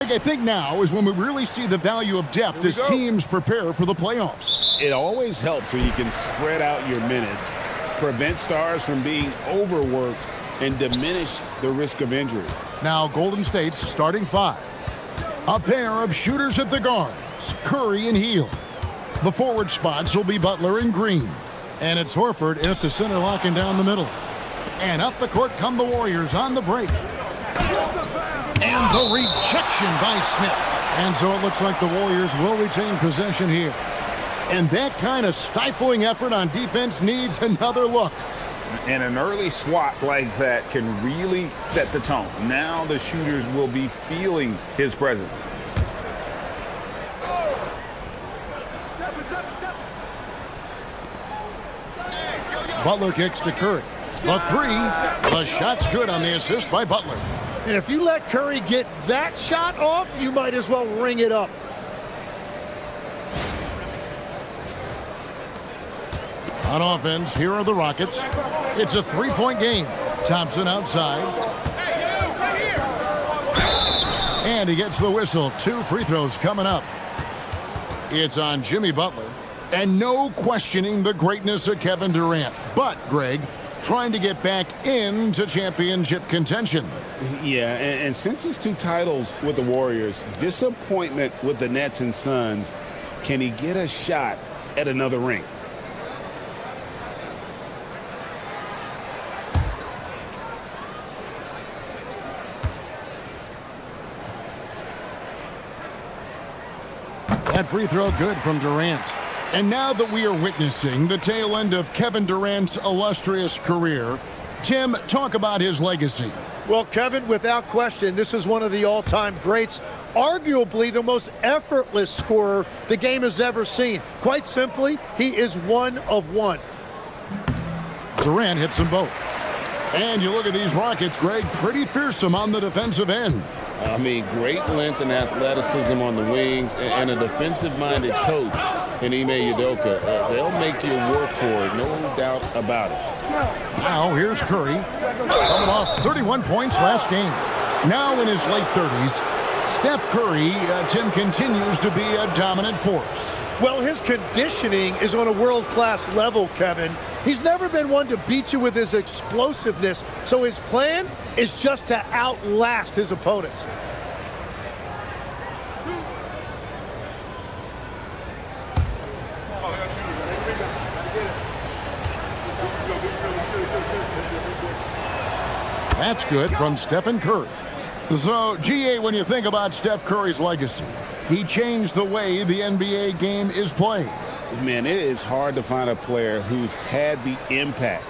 I think now is when we really see the value of depth as teams prepare for the playoffs. It always helps when you can spread out your minutes, prevent stars from being overworked, and diminish the risk of injury. Now Golden State's starting five. A pair of shooters at the guards, Curry and Hield. The forward spots will be Butler and Green. And it's Horford at the center, locking down the middle. And up the court come the Warriors on the break. And the rejection by Smith. And so it looks like the Warriors will retain possession here. And that kind of stifling effort on defense needs another look. And an early swat like that can really set the tone. Now the shooters will be feeling his presence. Butler kicks to Curry. The three. The shot's good on the assist by Butler. And if you let Curry get that shot off, you might as well ring it up. On offense, here are the Rockets. It's a three-point game. Thompson outside. And he gets the whistle. 2 free throws coming up. It's on Jimmy Butler. And no questioning the greatness of Kevin Durant. But, Greg, trying to get back into championship contention. Yeah, and since his 2 titles with the Warriors, disappointment with the Nets and Suns, can he get a shot at another ring? That free throw good from Durant. And now that we are witnessing the tail end of Kevin Durant's illustrious career, Tim, talk about his legacy. Well, Kevin, without question, this is one of the all-time greats, arguably the most effortless scorer the game has ever seen. Quite simply, he is one of one. Durant hits them both. And you look at these Rockets, Greg, pretty fearsome on the defensive end. I mean, great length and athleticism on the wings, and a defensive-minded coach in Ime Udoka. They'll make you work for it, no doubt about it. Now here's Curry, coming off 31 points last game. Now in his late 30s, Steph Curry, Tim, continues to be a dominant force. Well, his conditioning is on a world-class level, Kevin. He's never been one to beat you with his explosiveness, so his plan is just to outlast his opponents. That's good from Stephen Curry. So, GA, when you think about Steph Curry's legacy, he changed the way the NBA game is played. Man, it is hard to find a player who's had the impact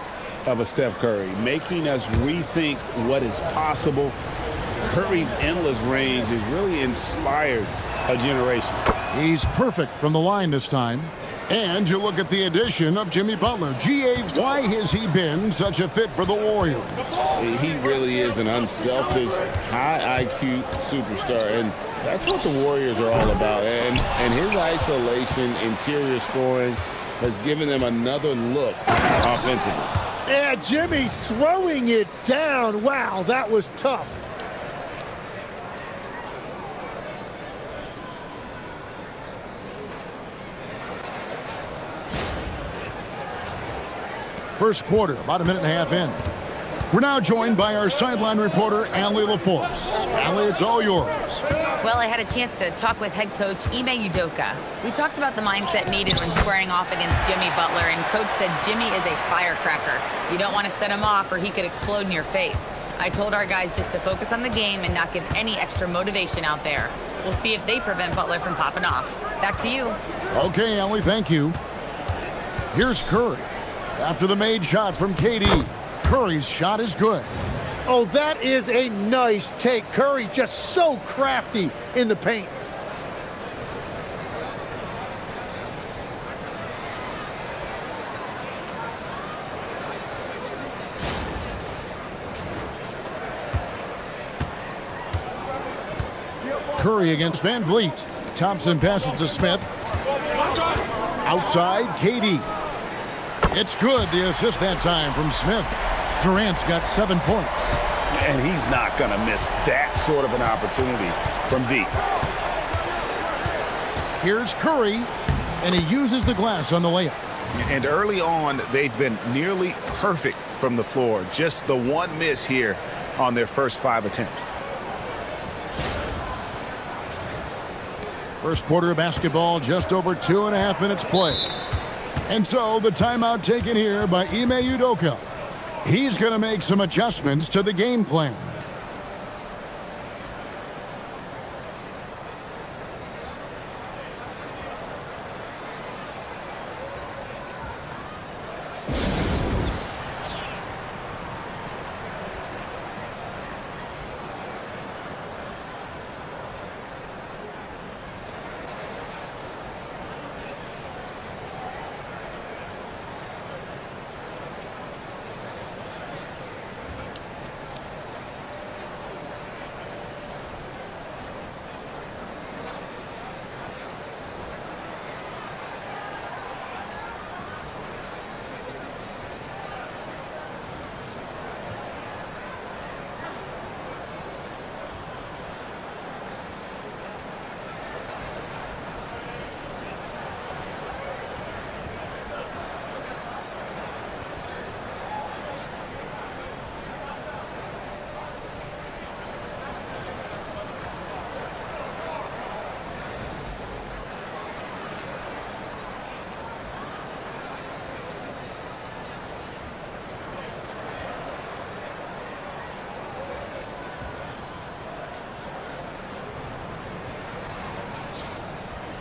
of a Steph Curry, making us rethink what is possible. Curry's endless range has really inspired a generation. He's perfect from the line this time. And you look at the addition of Jimmy Butler. GA, why has he been such a fit for the Warriors? He really is an unselfish, high IQ superstar, and that's what the Warriors are all about. And his isolation, interior scoring has given them another look offensively. Yeah, Jimmy throwing it down. Wow, that was tough. First quarter, about a minute and a half in. We're now joined by our sideline reporter, Allie LaForce. Allie, it's all yours. Well, I had a chance to talk with head coach Ime Udoka. We talked about the mindset needed when squaring off against Jimmy Butler, and coach said Jimmy is a firecracker. You don't want to set him off or he could explode in your face. I told our guys just to focus on the game and not give any extra motivation out there. We'll see if they prevent Butler from popping off. Back to you. Okay, Allie, thank you. Here's Curry. After the made shot from KD, Curry's shot is good. Oh, that is a nice take. Curry just so crafty in the paint. Curry against Van Vliet. Thompson passes to Smith. Outside, KD. It's good, the assist that time from Smith. Durant's got 7 points. And he's not going to miss that sort of an opportunity from deep. Here's Curry, and he uses the glass on the layup. And early on, they've been nearly perfect from the floor. Just the one miss here on their first 5 attempts. First quarter of basketball, just over 2.5 minutes played. And so the timeout taken here by Ime Udoka. He's going to make some adjustments to the game plan.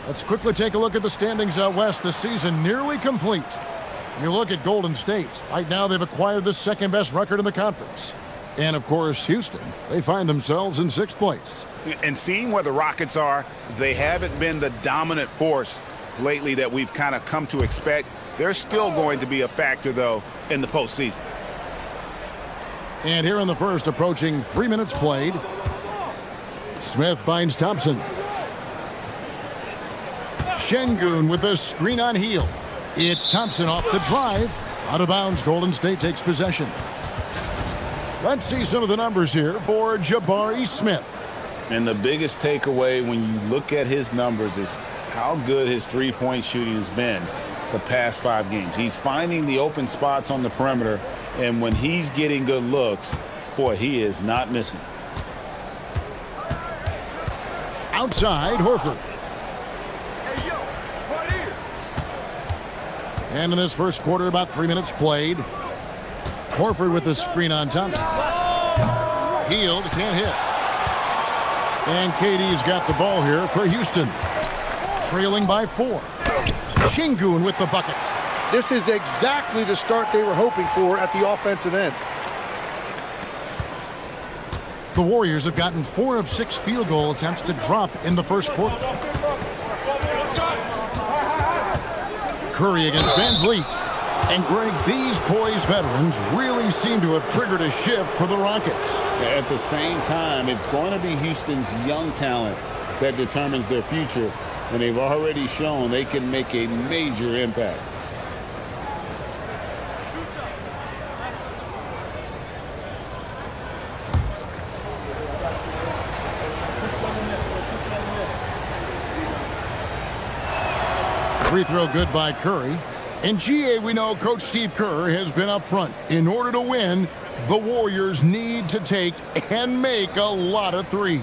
Let's quickly take a look at the standings out west. The season nearly complete. You look at Golden State. Right now they've acquired the second best record in the conference. And of course, Houston, they find themselves in 6th place. And seeing where the Rockets are, they haven't been the dominant force lately that we've kind of come to expect. They're still going to be a factor, though, in the postseason. And here in the first, approaching 3 minutes played, Smith finds Thompson. Şengün with a screen on heel. It's Thompson off the drive. Out of bounds, Golden State takes possession. Let's see some of the numbers here for Jabari Smith. And the biggest takeaway when you look at his numbers is how good his three-point shooting has been the past 5 games. He's finding the open spots on the perimeter, and when he's getting good looks, boy, he is not missing. Outside, Horford. And in this first quarter, about 3 minutes played. Horford with a screen on Thompson. Healed, can't hit. And KD's got the ball here for Houston. Trailing by 4. Şengün with the bucket. This is exactly the start they were hoping for at the offensive end. The Warriors have gotten 4 of 6 field goal attempts to drop in the first quarter. Curry against Van Vliet. And Greg, these poised veterans really seem to have triggered a shift for the Rockets. At the same time, it's going to be Houston's young talent that determines their future, and they've already shown they can make a major impact. Free throw good by Curry. In GA, we know Coach Steve Kerr has been up front. In order to win, the Warriors need to take and make a lot of threes.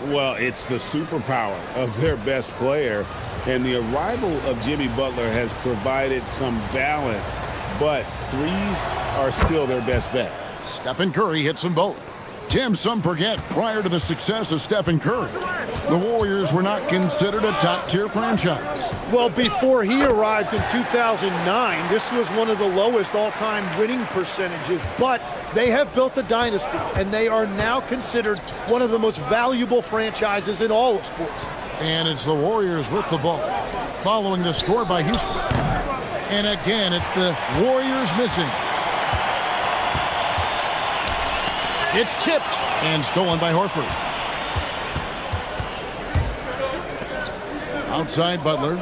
Well, it's the superpower of their best player, and the arrival of Jimmy Butler has provided some balance, but threes are still their best bet. Stephen Curry hits them both. Tim, some forget, prior to the success of Stephen Curry, the Warriors were not considered a top-tier franchise. Well, before he arrived in 2009, this was one of the lowest all-time winning percentages, but they have built a dynasty, and they are now considered one of the most valuable franchises in all of sports. And it's the Warriors with the ball, following the score by Houston. And again, it's the Warriors missing. It's tipped and stolen by Horford. Outside Butler.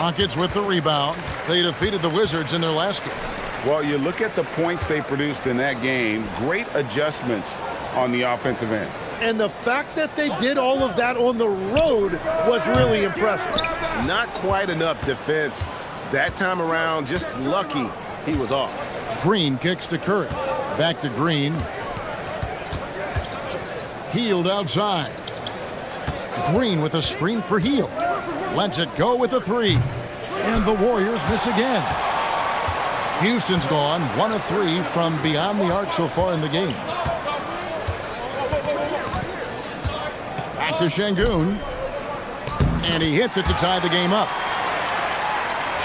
Rockets with the rebound. They defeated the Wizards in their last game. Well, you look at the points they produced in that game, great adjustments on the offensive end. And the fact that they did all of that on the road was really impressive. Not quite enough defense that time around. Just lucky he was off. Green kicks to Curry. Back to Green. Hield outside. Green with a screen for Hield. Lets it go with a three. And the Warriors miss again. Houston's gone 1 of 3 from beyond the arc so far in the game. Back to Şengün. And he hits it to tie the game up.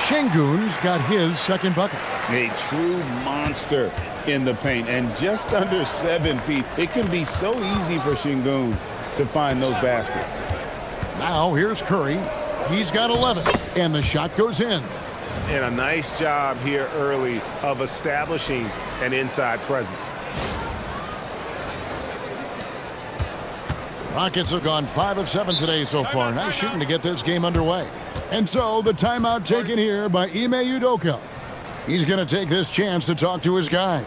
Şengün's got his second bucket. A true monster in the paint, and just under 7 feet. It can be so easy for Şengün to find those baskets. Now here's Curry. He's got 11, and the shot goes in. And a nice job here early of establishing an inside presence. Rockets have gone 5 of 7 today so far. Nice shooting to get this game underway. And so the timeout taken here by Ime Udoka. He's going to take this chance to talk to his guys.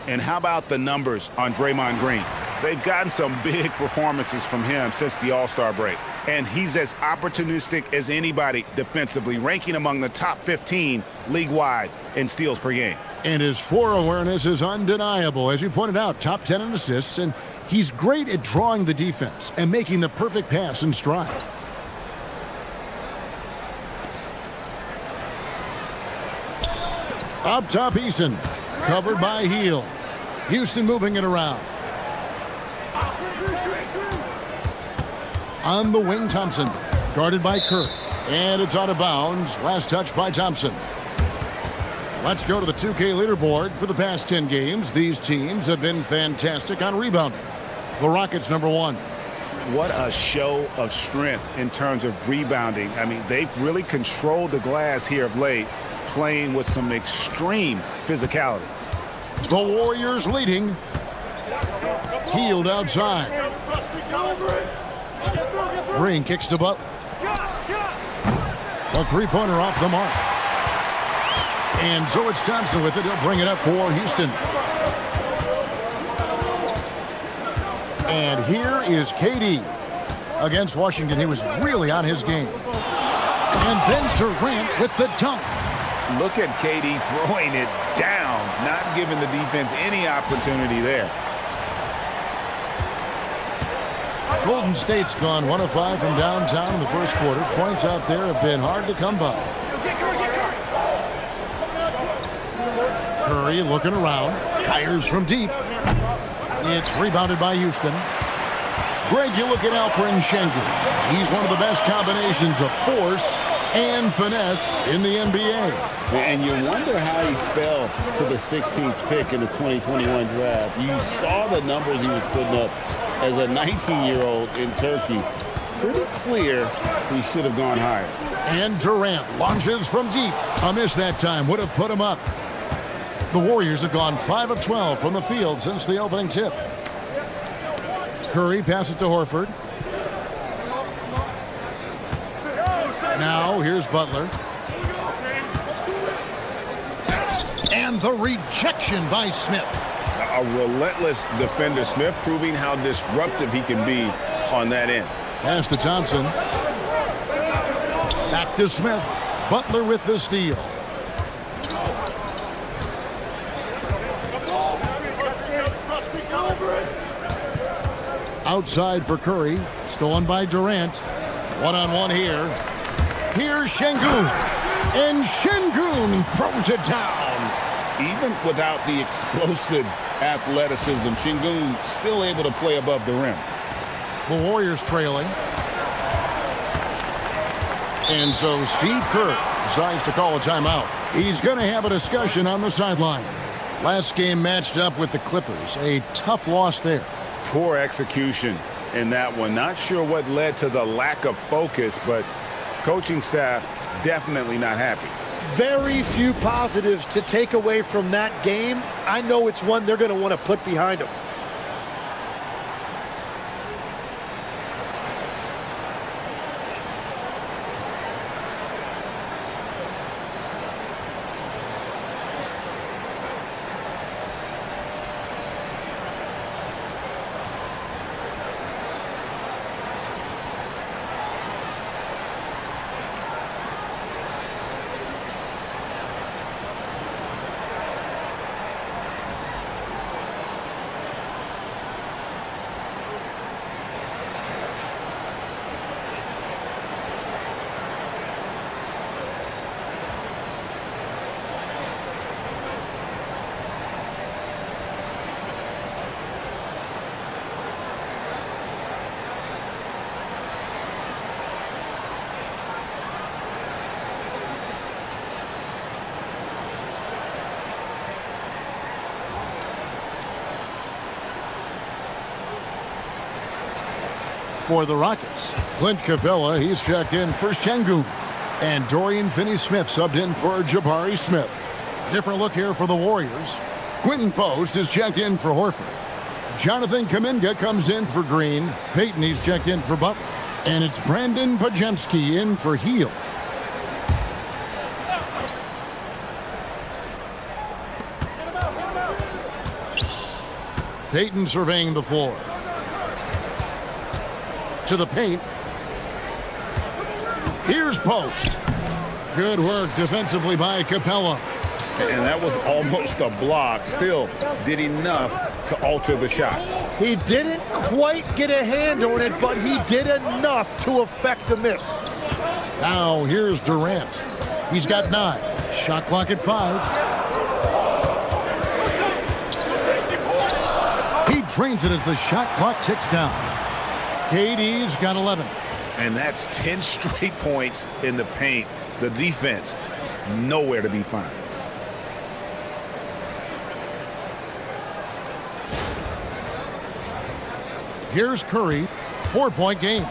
And how about the numbers on Draymond Green? They've gotten some big performances from him since the All-Star break. And he's as opportunistic as anybody defensively, ranking among the top 15 league-wide in steals per game. And his floor awareness is undeniable. As you pointed out, top 10 in assists, and he's great at drawing the defense and making the perfect pass in stride. Up top, Eason. Covered by Hield. Houston moving it around. On the wing, Thompson. Guarded by Curry. And it's out of bounds. Last touch by Thompson. Let's go to the 2K leaderboard. For the past 10 games, these teams have been fantastic on rebounding. The Rockets #1. What a show of strength in terms of rebounding. I mean, they've really controlled the glass here of late, playing with some extreme physicality. The Warriors leading. Hield outside. Green kicks to Butler. A three-pointer off the mark. And so it's Thompson with it. He'll bring it up for Houston. And here is KD. Against Washington, he was really on his game. And then Durant with the dunk. Look at KD throwing it down, not giving the defense any opportunity there. Golden State's gone 1 of 5 from downtown in the first quarter. Points out there have been hard to come by. Curry looking around. Fires from deep. It's rebounded by Houston. Greg, you look at Alperen Şengün. He's one of the best combinations of force and finesse in the NBA. And you wonder how he fell to the 16th pick in the 2021 draft. You saw the numbers he was putting up as a 19-year-old in Turkey. Pretty clear he should have gone higher. And Durant launches from deep. A miss that time would have put him up. The Warriors have gone 5 of 12 from the field since the opening tip. Curry passes it to Horford. Now here's Butler. And the rejection by Smith. A relentless defender. Smith proving how disruptive he can be on that end. Pass to Thompson. Back to Smith. Butler with the steal. Outside for Curry. Stolen by Durant. One-on-one here. Here's Şengün. And Şengün throws it down. Even without the explosive athleticism, Şengün still able to play above the rim. The Warriors trailing. And so Steve Kerr decides to call a timeout. He's going to have a discussion on the sideline. Last game matched up with the Clippers. A tough loss there. Poor execution in that one. Not sure what led to the lack of focus, but coaching staff definitely not happy. Very few positives to take away from that game. I know it's one they're going to want to put behind them. For the Rockets, Clint Capella, he's checked in for Şengün. And Dorian Finney-Smith subbed in for Jabari Smith. Different look here for the Warriors. Quentin Post is checked in for Horford. Jonathan Kuminga comes in for Green. Payton, he's checked in for Butler. And it's Brandon Pajemski in for Hield. Payton surveying the floor. To the paint. Here's Post. Good work defensively by Capella. And that was almost a block. Still did enough to alter the shot. He didn't quite get a hand on it, but he did enough to affect the miss. Now here's Durant. He's got 9. Shot clock at 5. He drains it as the shot clock ticks down. KD's got 11. And that's 10 straight points in the paint. The defense, nowhere to be found. Here's Curry, 4-point game.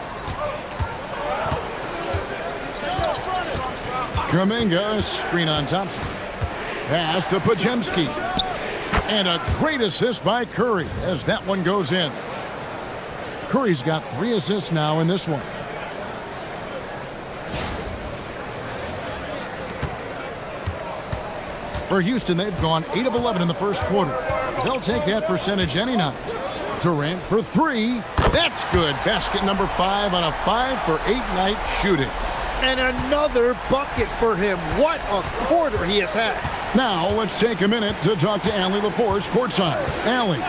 Kuminga, screen on Thompson. Pass to Pajemski. And a great assist by Curry as that one goes in. Curry's got 3 assists now in this one. For Houston, they've gone 8 of 11 in the first quarter. They'll take that percentage any night. Durant for 3. That's good. Basket number 5 on a 5-for-8 night shooting. And another bucket for him. What a quarter he has had. Now let's take a minute to talk to Allie LaForce courtside. Allie.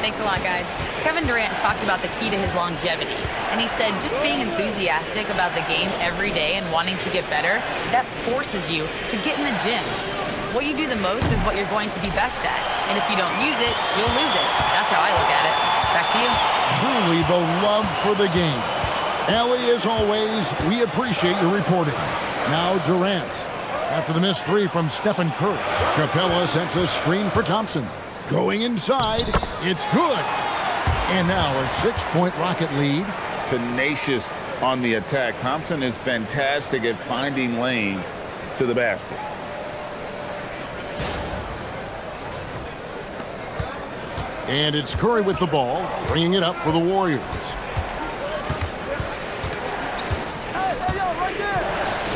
Thanks a lot, guys. Kevin Durant talked about the key to his longevity, and he said just being enthusiastic about the game every day and wanting to get better, that forces you to get in the gym. What you do the most is what you're going to be best at, and if you don't use it, you'll lose it. That's how I look at it. Back to you. Truly the love for the game. Allie, as always, we appreciate your reporting. Now Durant. After the missed 3 from Stephen Curry, Capella sets a screen for Thompson. Going inside, it's good. And now a 6-point Rocket lead. Tenacious on the attack. Thompson is fantastic at finding lanes to the basket. And it's Curry with the ball, bringing it up for the Warriors.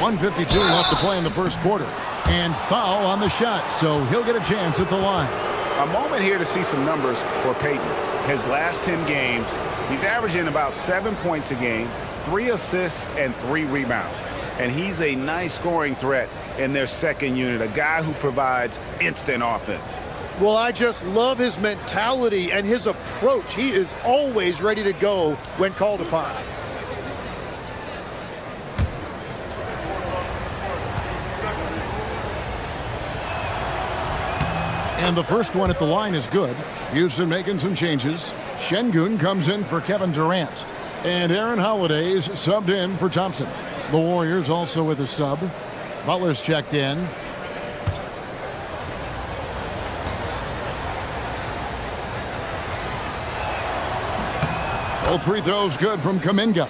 1:52 left to play in the first quarter. And foul on the shot, so he'll get a chance at the line. A moment here to see some numbers for Peyton. His last 10 games, he's averaging about 7 points a game, 3 assists, and 3 rebounds. And he's a nice scoring threat in their second unit, a guy who provides instant offense. Well, I just love his mentality and his approach. He is always ready to go when called upon. And the first one at the line is good. Houston making some changes. Şengün comes in for Kevin Durant. And Aaron Holiday's subbed in for Thompson. The Warriors also with a sub. Butler's checked in. All free throws good from Kuminga.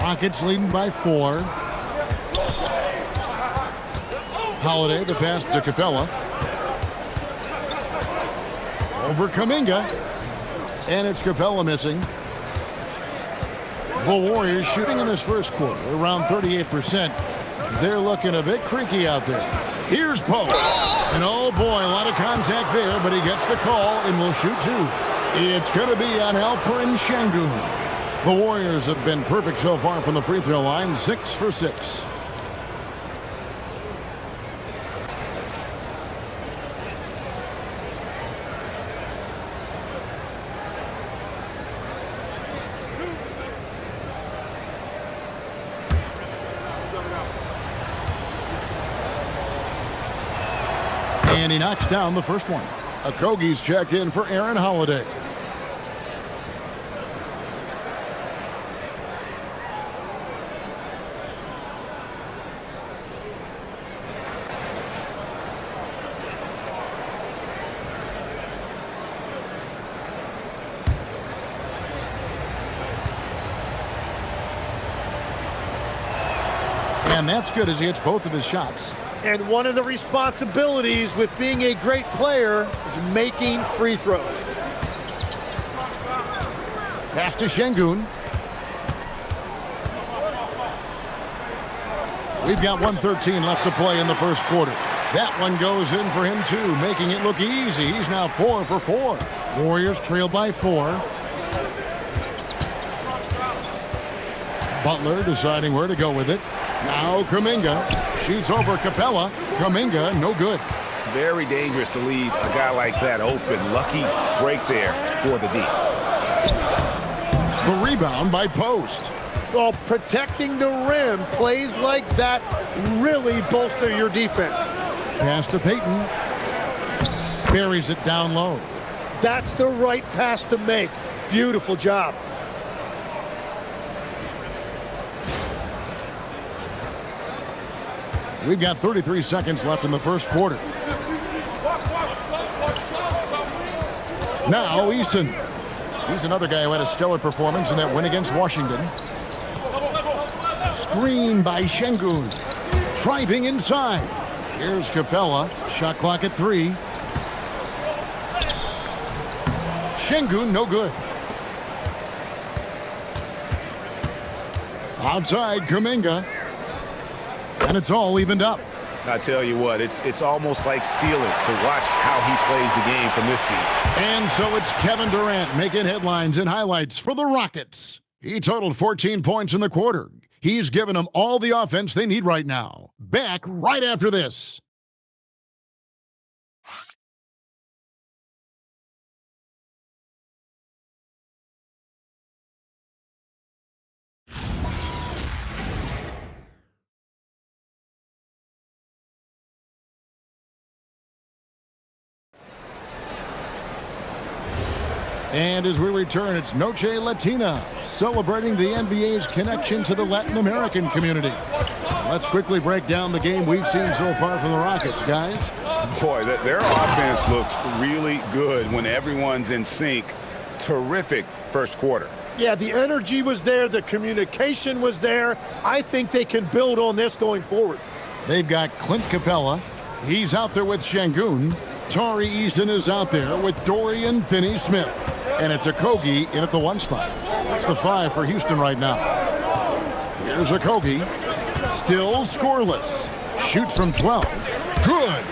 Rockets leading by 4. Holiday, the pass to Capella. Over Kuminga. And it's Capella missing. The Warriors shooting in this first quarter around 38%. They're looking a bit creaky out there. Here's Pope. And oh boy, a lot of contact there, but he gets the call and will shoot 2. It's going to be on Alperen Şengün. The Warriors have been perfect so far from the free throw line, 6 for 6. And he knocks down the first one. Okogie's checked in for Aaron Holiday. And that's good as he hits both of his shots. And one of the responsibilities with being a great player is making free throws. Pass to Şengün. We've got 1:13 left to play in the first quarter. That one goes in for him too, making it look easy. He's now 4 for 4. Warriors trail by 4. Butler deciding where to go with it. Now Kuminga shoots over Capella. Kuminga, no good. Very dangerous to leave a guy like that open. Lucky break there for the D. The rebound by Post. Well, protecting the rim, plays like that really bolster your defense. Pass to Peyton. Buries it down low. That's the right pass to make. Beautiful job. We've got 33 seconds left in the first quarter. Now Eason. He's another guy who had a stellar performance in that win against Washington. Screen by Şengün. Driving inside. Here's Capella. Shot clock at 3. Şengün, no good. Outside, Kuminga. And it's all evened up. I tell you what, it's almost like stealing to watch how he plays the game from this seat. And so it's Kevin Durant making headlines and highlights for the Rockets. He totaled 14 points in the quarter. He's given them all the offense they need right now. Back right after this. And as we return, it's Noche Latina, celebrating the NBA's connection to the Latin American community. Let's quickly break down the game we've seen so far from the Rockets, guys. Boy, their offense looks really good when everyone's in sync. Terrific first quarter. Yeah, the energy was there. The communication was there. I think they can build on this going forward. They've got Clint Capella. He's out there with Şengün. Tari Eason is out there with Dorian Finney-Smith. And it's Okogie in at the 1 spot. That's the 5 for Houston right now. Here's Okogie. Still scoreless. Shoots from 12. Good.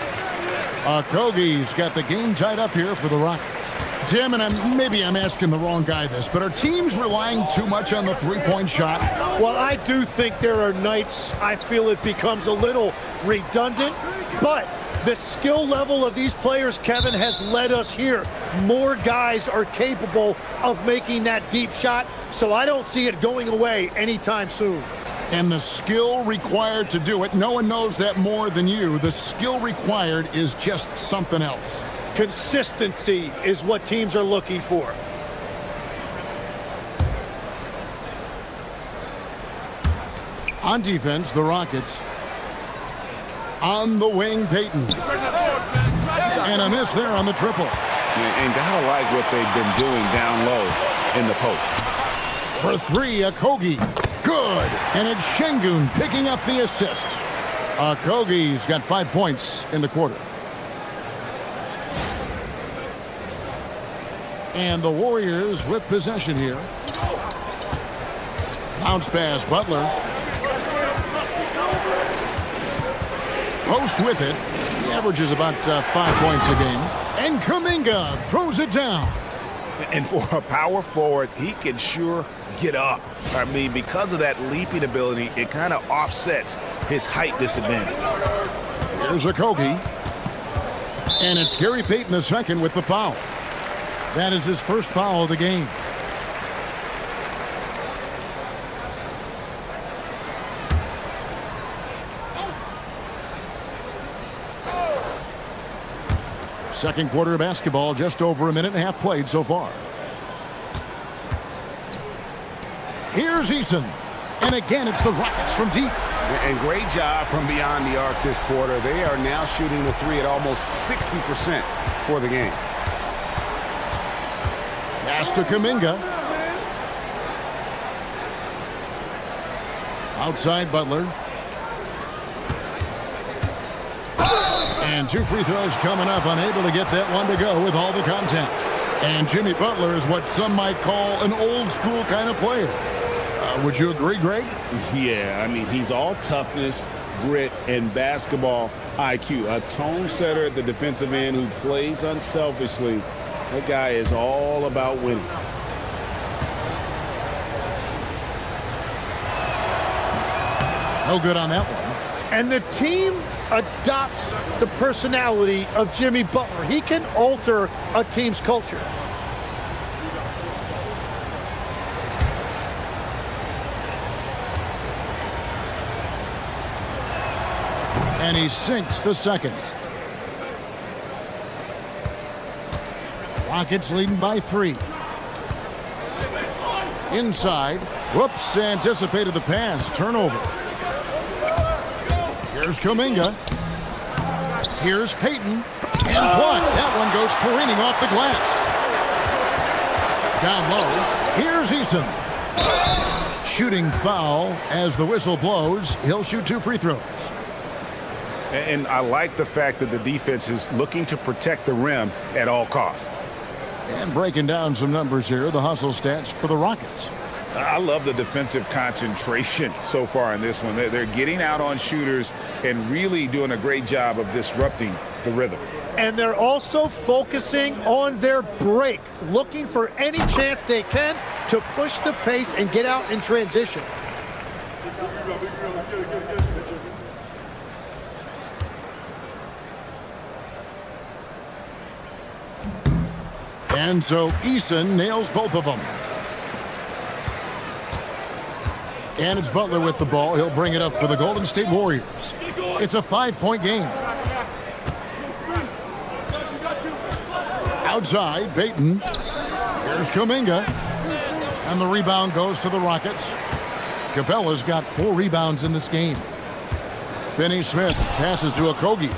Okogie's got the game tied up here for the Rockets. Tim, and maybe I'm asking the wrong guy this, but are teams relying too much on the three-point shot? Well, I do think there are nights I feel it becomes a little redundant, but the skill level of these players, Kevin, has led us here. More guys are capable of making that deep shot, so I don't see it going away anytime soon. And the skill required to do it, no one knows that more than you. The skill required is just something else. Consistency is what teams are looking for. On defense, the Rockets. On the wing, Payton. And a miss there on the triple. And gotta like what they've been doing down low in the post. For three, Okogie. Good. And it's Şengün picking up the assist. Okogie's got 5 points in the quarter. And the Warriors with possession here. Bounce pass, Butler. Post with it. He averages about 5 points a game. And Kuminga throws it down. And for a power forward, he can sure get up. I mean, because of that leaping ability, it kind of offsets his height disadvantage. Here's Okogie. And it's Gary Payton II with the foul. That is his first foul of the game. Second quarter of basketball, just over a minute and a half played so far. Here's Eason. And again, it's the Rockets from deep. And great job from beyond the arc this quarter. They are now shooting the three at almost 60% for the game. Pass to Kuminga. Outside Butler. And 2 free throws coming up, unable to get that one to go with all the contact. And Jimmy Butler is what some might call an old school kind of player. Would you agree, Greg? Yeah, I mean, he's all toughness, grit, and basketball IQ. A tone setter at the defensive end who plays unselfishly. That guy is all about winning. No good on that one. And the team adopts the personality of Jimmy Butler. He can alter a team's culture. And he sinks the second. Rockets leading by 3. Inside. Whoops, anticipated the pass. Turnover. Here's Kuminga. Here's Payton. And blocked. That one goes careening off the glass. Down low. Here's Eason. Shooting foul as the whistle blows. He'll shoot 2 free throws. And I like the fact that the defense is looking to protect the rim at all costs. And breaking down some numbers here, the hustle stats for the Rockets. I love the defensive concentration so far in this one. They're getting out on shooters and really doing a great job of disrupting the rhythm. And they're also focusing on their break, looking for any chance they can to push the pace and get out in transition. And so Eason nails both of them. And it's Butler with the ball. He'll bring it up for the Golden State Warriors. It's a 5-point game. Outside, Payton. Here's Kuminga. And the rebound goes to the Rockets. Capella's got 4 rebounds in this game. Finney-Smith passes to Okogie.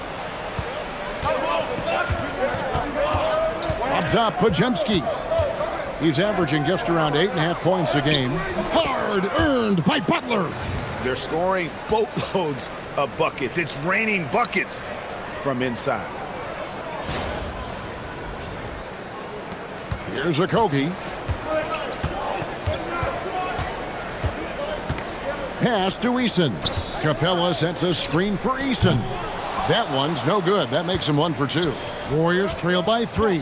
Up top, Podziemski. He's averaging just around 8.5 points a game. Hard earned by Butler. They're scoring boatloads of buckets. It's raining buckets from inside. Here's Okogie. Pass to Eason. Capella sets a screen for Eason. That one's no good. That makes him 1 for 2. Warriors trail by 3.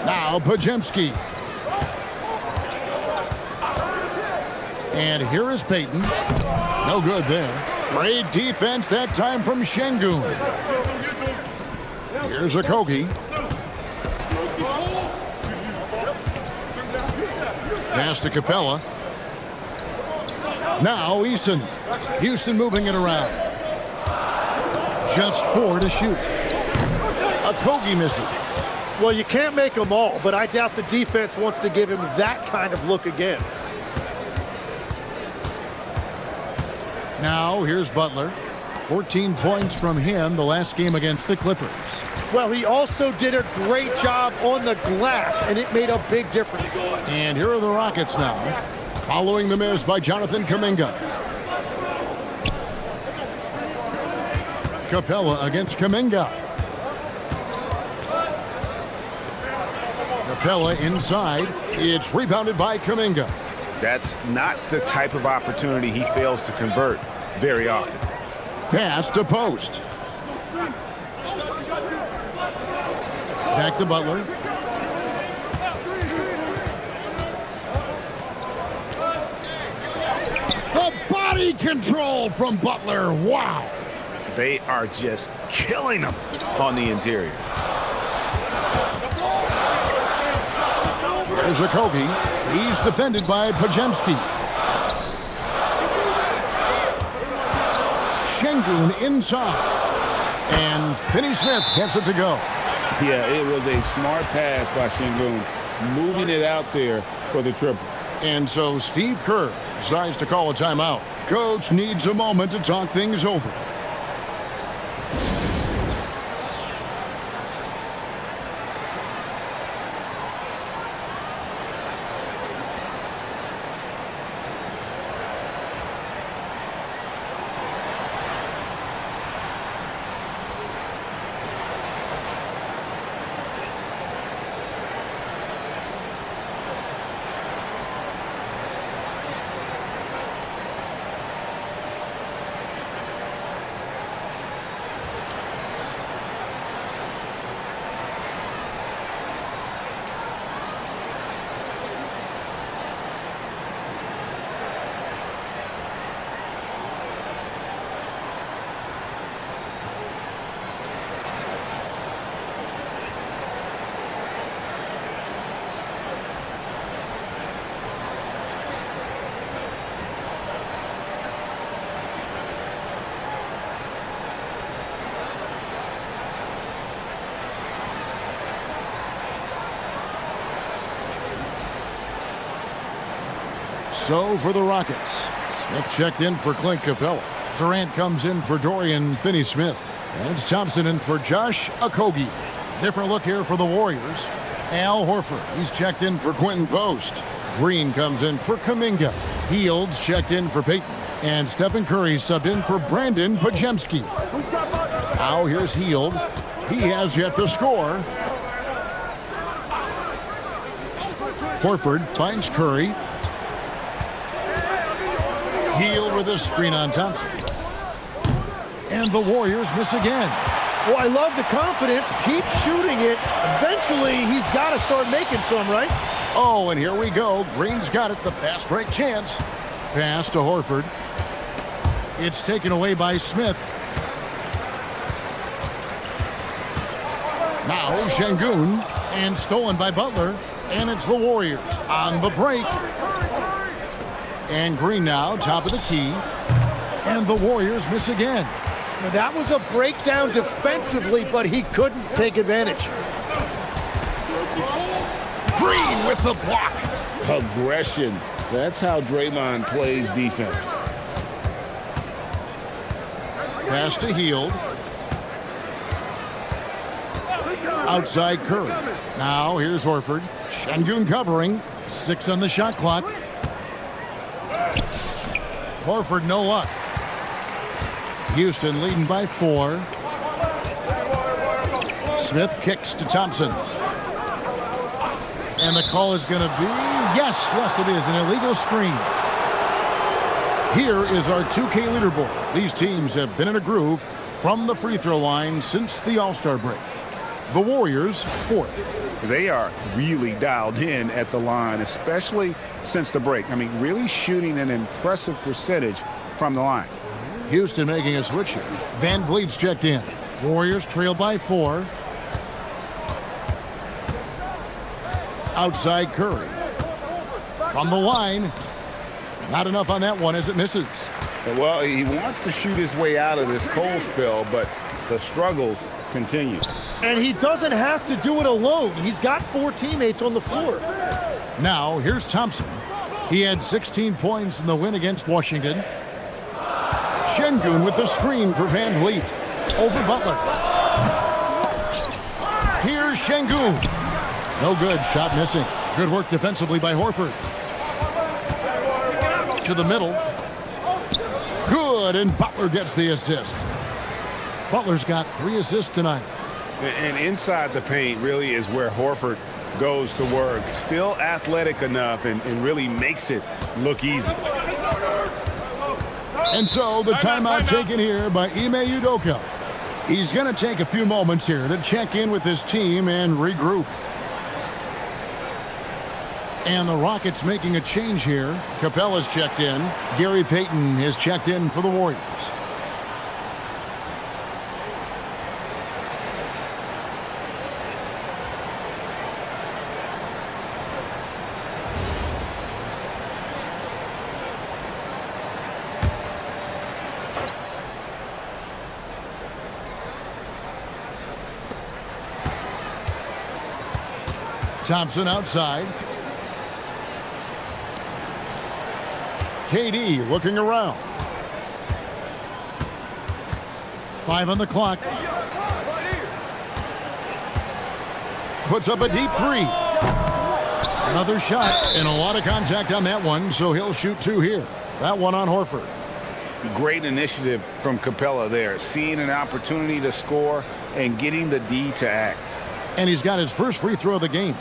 Now Pajemski. And here is Payton. No good there. Great defense that time from Şengün. Here's Okogie. Pass to Capella. Now Eason. Houston moving it around. Just 4 to shoot. Okogie misses. Well, you can't make them all, but I doubt the defense wants to give him that kind of look again. Now here's Butler. 14 points from him the last game against the Clippers. Well, he also did a great job on the glass, and it made a big difference. And here are the Rockets now, following the miss by Jonathan Kuminga. Capella against Kuminga. Capella inside. It's rebounded by Kuminga. That's not the type of opportunity he fails to convert very often. Pass to Post. Back to Butler. The body control from Butler. Wow. They are just killing him on the interior. There's Okogie. He's defended by Pajemski. Şengün inside. And Finney-Smith gets it to go. Yeah, it was a smart pass by Şengün, moving it out there for the triple. And so Steve Kerr decides to call a timeout. Coach needs a moment to talk things over. So for the Rockets, Smith checked in for Clint Capella. Durant comes in for Dorian Finney-Smith. And it's Thompson in for Josh Okogie. Different look here for the Warriors. Al Horford, he's checked in for Quentin Post. Green comes in for Kuminga. Fields checked in for Payton. And Stephen Curry subbed in for Brandon Pajemski. Now here's Hield. He has yet to score. Horford finds Curry. Hield with a screen on Thompson. And the Warriors miss again. Well, I love the confidence. Keep shooting it. Eventually, he's got to start making some, right? Oh, and here we go. Green's got it. The fast break chance. Pass to Horford. It's taken away by Smith. Now Şengün. And stolen by Butler. And it's the Warriors on the break. And Green now, top of the key. And the Warriors miss again. Now, that was a breakdown defensively, but he couldn't take advantage. Green with the block. Aggression. That's how Draymond plays defense. Pass to Hield. Outside Curry. Now here's Horford. Şengün covering. 6 on the shot clock. Horford, no luck. Houston leading by 4. Smith kicks to Thompson. And the call is going to be, yes, it is, an illegal screen. Here is our 2K leaderboard. These teams have been in a groove from the free throw line since the All-Star break. The Warriors, 4th. They are really dialed in at the line, especially since the break. I mean, really shooting an impressive percentage from the line. Houston making a switch here. Van Vliet's checked in. Warriors trail by 4. Outside Curry. From the line. Not enough on that one as it misses. Well, he wants to shoot his way out of this cold spell, but the struggles continue. And he doesn't have to do it alone. He's got 4 teammates on the floor. Now, here's Thompson. He had 16 points in the win against Washington. Şengün with the screen for Van Vliet. Over Butler. Here's Şengün. No good. Shot missing. Good work defensively by Horford. To the middle. Good, and Butler gets the assist. Butler's got 3 assists tonight. And inside the paint really is where Horford goes to work. Still athletic enough and really makes it look easy. And so the timeout taken here by Ime Udoka. He's going to take a few moments here to check in with his team and regroup. And the Rockets making a change here. Capella's checked in. Gary Payton has checked in for the Warriors. Thompson outside. KD looking around. 5 on the clock. Puts up a deep 3. Another shot and a lot of contact on that one, so he'll shoot 2 here. That one on Horford. Great initiative from Capella there, seeing an opportunity to score and getting the D to act. And he's got his first free throw of the game.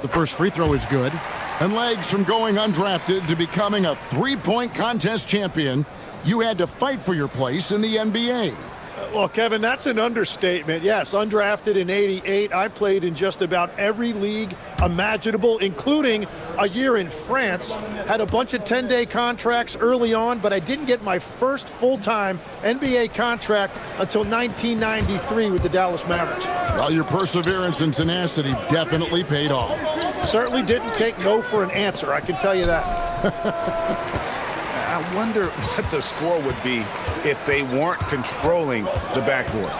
The first free throw is good. And legs from going undrafted to becoming a 3-point contest champion, you had to fight for your place in the NBA. Well, Kevin, that's an understatement. Yes, undrafted in '88. I played in just about every league imaginable, including a year in France. Had a bunch of 10-day contracts early on, but I didn't get my first full-time NBA contract until 1993 with the Dallas Mavericks. Well, your perseverance and tenacity definitely paid off. Certainly didn't take no for an answer, I can tell you that. I wonder what the score would be if they weren't controlling the backboard.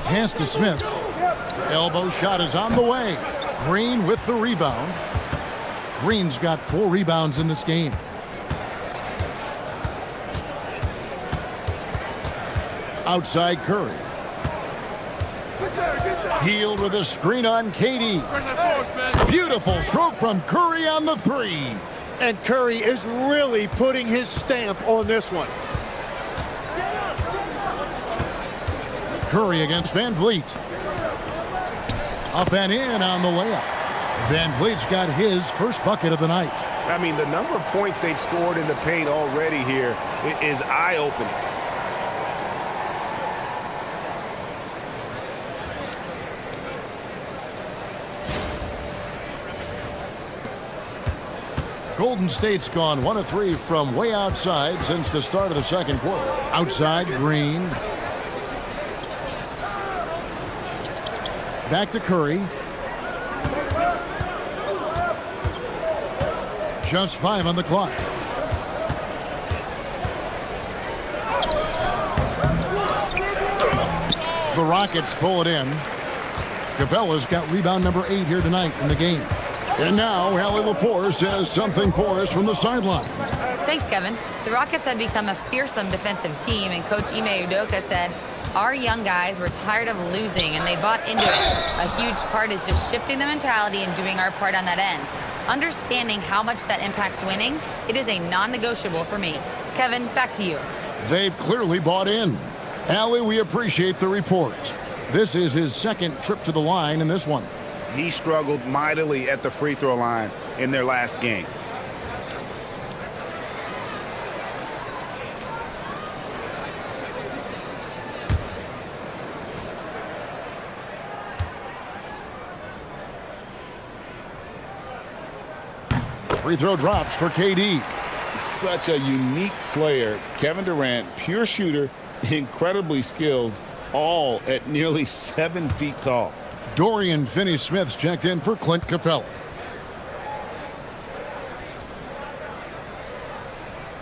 Pass to Smith. Elbow shot is on the way. Green with the rebound. Green's got 4 rebounds in this game. Outside Curry. Healed with a screen on KD. Beautiful stroke from Curry on the 3. And Curry is really putting his stamp on this one. Curry against Van Vliet. Up and in on the layup. Van Vliet's got his first bucket of the night. I mean, the number of points they've scored in the paint already here is eye-opening. Golden State's gone 1 of 3 from way outside since the start of the second quarter. Outside, Green. Back to Curry. Just 5 on the clock. The Rockets pull it in. Capella's got rebound number 8 here tonight in the game. And now, Allie Lepore says something for us from the sideline. Thanks, Kevin. The Rockets have become a fearsome defensive team, and Coach Ime Udoka said, our young guys were tired of losing, and they bought into it. A huge part is just shifting the mentality and doing our part on that end. Understanding how much that impacts winning, it is a non-negotiable for me. Kevin, back to you. They've clearly bought in. Allie, we appreciate the report. This is his second trip to the line in this one. He struggled mightily at the free throw line in their last game. Free throw drops for KD. Such a unique player. Kevin Durant, pure shooter, incredibly skilled, all at nearly 7 feet tall. Dorian Finney-Smith's checked in for Clint Capella.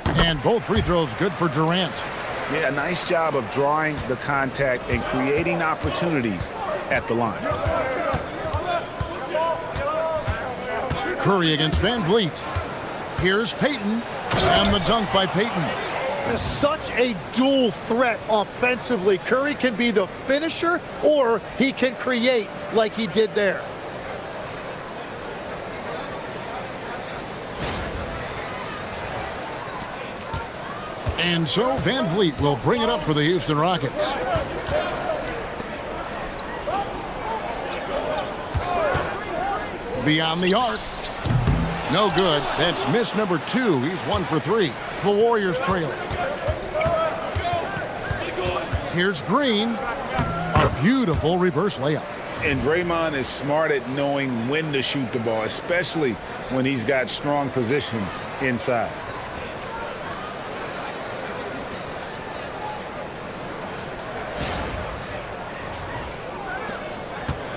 And both free throws good for Durant. Yeah, nice job of drawing the contact and creating opportunities at the line. Curry against Van Vliet. Here's Payton, and the dunk by Payton. Such a dual threat offensively. Curry can be the finisher, or he can create like he did there. And so Van Vliet will bring it up for the Houston Rockets. Beyond the arc. No good. That's miss number 2. He's 1 for 3. The Warriors trail. Here's Green. A beautiful reverse layup. And Draymond is smart at knowing when to shoot the ball, especially when he's got strong position inside.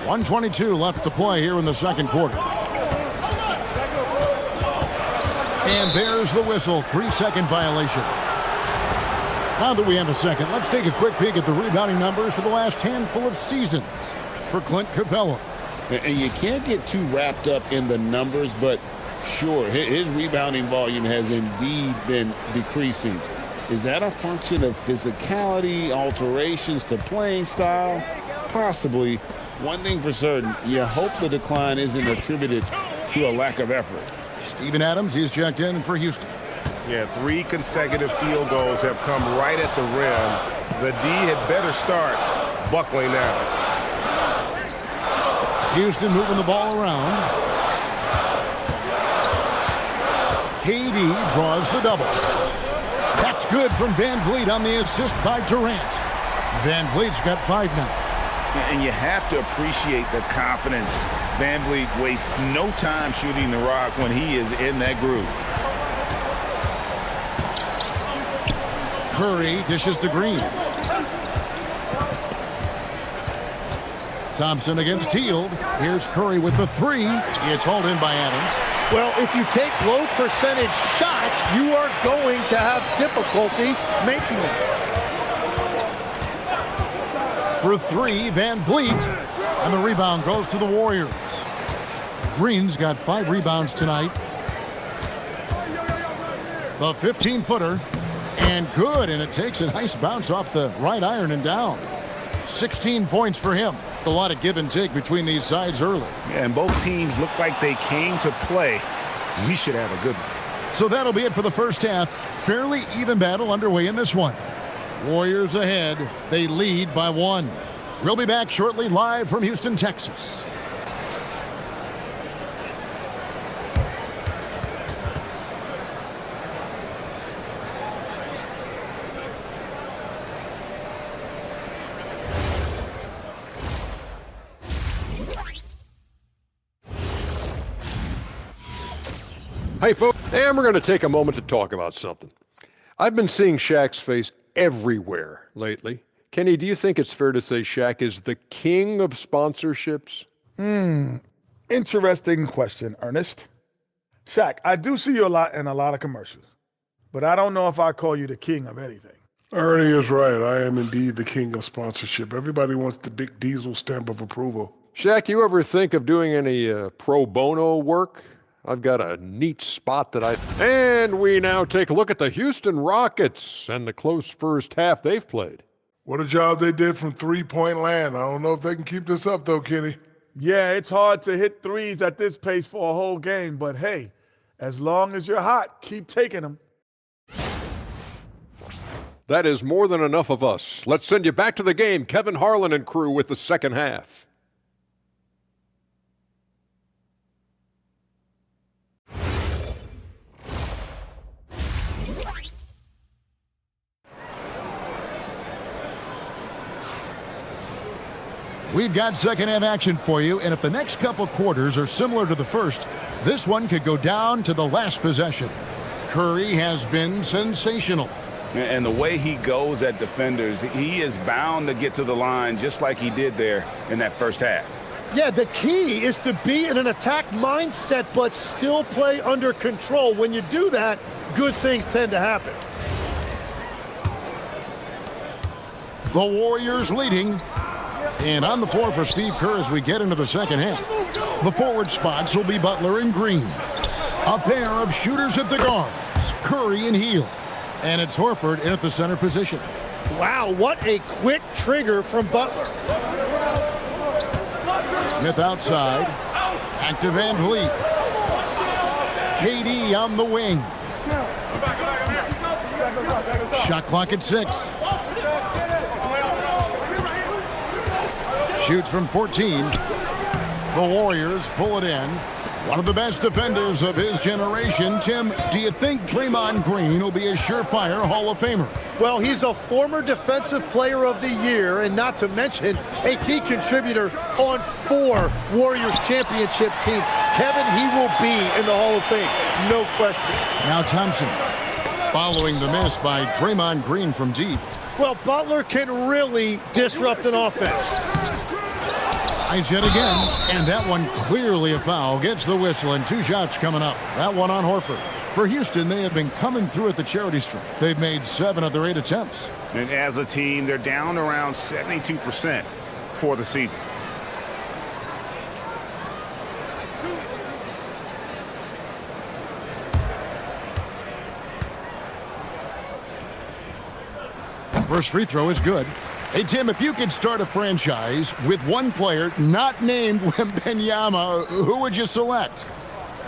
.122 left to play here in the second quarter. And there's the whistle. 3-second violation. Now that we have a second, let's take a quick peek at the rebounding numbers for the last handful of seasons for Clint Capella. And you can't get too wrapped up in the numbers, but sure, his rebounding volume has indeed been decreasing. Is that a function of physicality, alterations to playing style? Possibly. One thing for certain, you hope the decline isn't attributed to a lack of effort. Steven Adams, he's checked in for Houston. Yeah, 3 consecutive field goals have come right at the rim. The D had better start buckling down. Houston moving the ball around. KD draws the double. That's good from Van Vliet on the assist by Durant. Van Vliet's got 5 now. And you have to appreciate the confidence. Van Vliet wastes no time shooting the rock when he is in that groove. Curry dishes to Green. Thompson against Hield. Here's Curry with the 3. It's hauled in by Adams. Well, if you take low percentage shots, you are going to have difficulty making them. For 3, Van Vliet. And the rebound goes to the Warriors. Green's got 5 rebounds tonight. The 15-footer. And good, and it takes a nice bounce off the right iron and down. 16 points for him. A lot of give and take between these sides early. Yeah, and both teams look like they came to play. We should have a good one. So that'll be it for the first half. Fairly even battle underway in this one. Warriors ahead. They lead by 1. We'll be back shortly live from Houston, Texas. Hey, folks, and we're going to take a moment to talk about something. I've been seeing Shaq's face everywhere lately. Kenny, do you think it's fair to say Shaq is the king of sponsorships? Interesting question, Ernest. Shaq, I do see you a lot in a lot of commercials, but I don't know if I call you the king of anything. Ernie is right. I am indeed the king of sponsorship. Everybody wants the big diesel stamp of approval. Shaq, you ever think of doing any pro bono work? I've got a neat spot that And we now take a look at the Houston Rockets and the close first half they've played. What a job they did from three-point land. I don't know if they can keep this up, though, Kenny. Yeah, it's hard to hit threes at this pace for a whole game, but hey, as long as you're hot, keep taking them. That is more than enough of us. Let's send you back to the game. Kevin Harlan and crew with the second half. We've got second half action for you, and if the next couple quarters are similar to the first, this one could go down to the last possession. Curry has been sensational. And the way he goes at defenders, he is bound to get to the line just like he did there in that first half. Yeah, the key is to be in an attack mindset but still play under control. When you do that, good things tend to happen. The Warriors leading. And on the floor for Steve Kerr as we get into the second half. The forward spots will be Butler and Green. A pair of shooters at the guards, Curry and Hield. And it's Horford in at the center position. Wow, what a quick trigger from Butler. Smith outside. Back to Van Vliet. KD on the wing. Shot clock at 6. Shoots from 14. The Warriors pull it in. One of the best defenders of his generation. Tim, do you think Draymond Green will be a surefire Hall of Famer? Well, he's a former Defensive Player of the Year, and not to mention a key contributor on 4 Warriors championship teams. Kevin, he will be in the Hall of Fame, no question. Now Thompson, following the miss by Draymond Green from deep. Well, Butler can really disrupt an offense. Nice hit again, and that one clearly a foul. Gets the whistle, and 2 shots coming up. That one on Horford. For Houston, they have been coming through at the charity stripe. They've made 7 of their 8 attempts. And as a team, they're down around 72% for the season. First free throw is good. Hey, Tim, if you could start a franchise with one player not named Wembanyama, who would you select?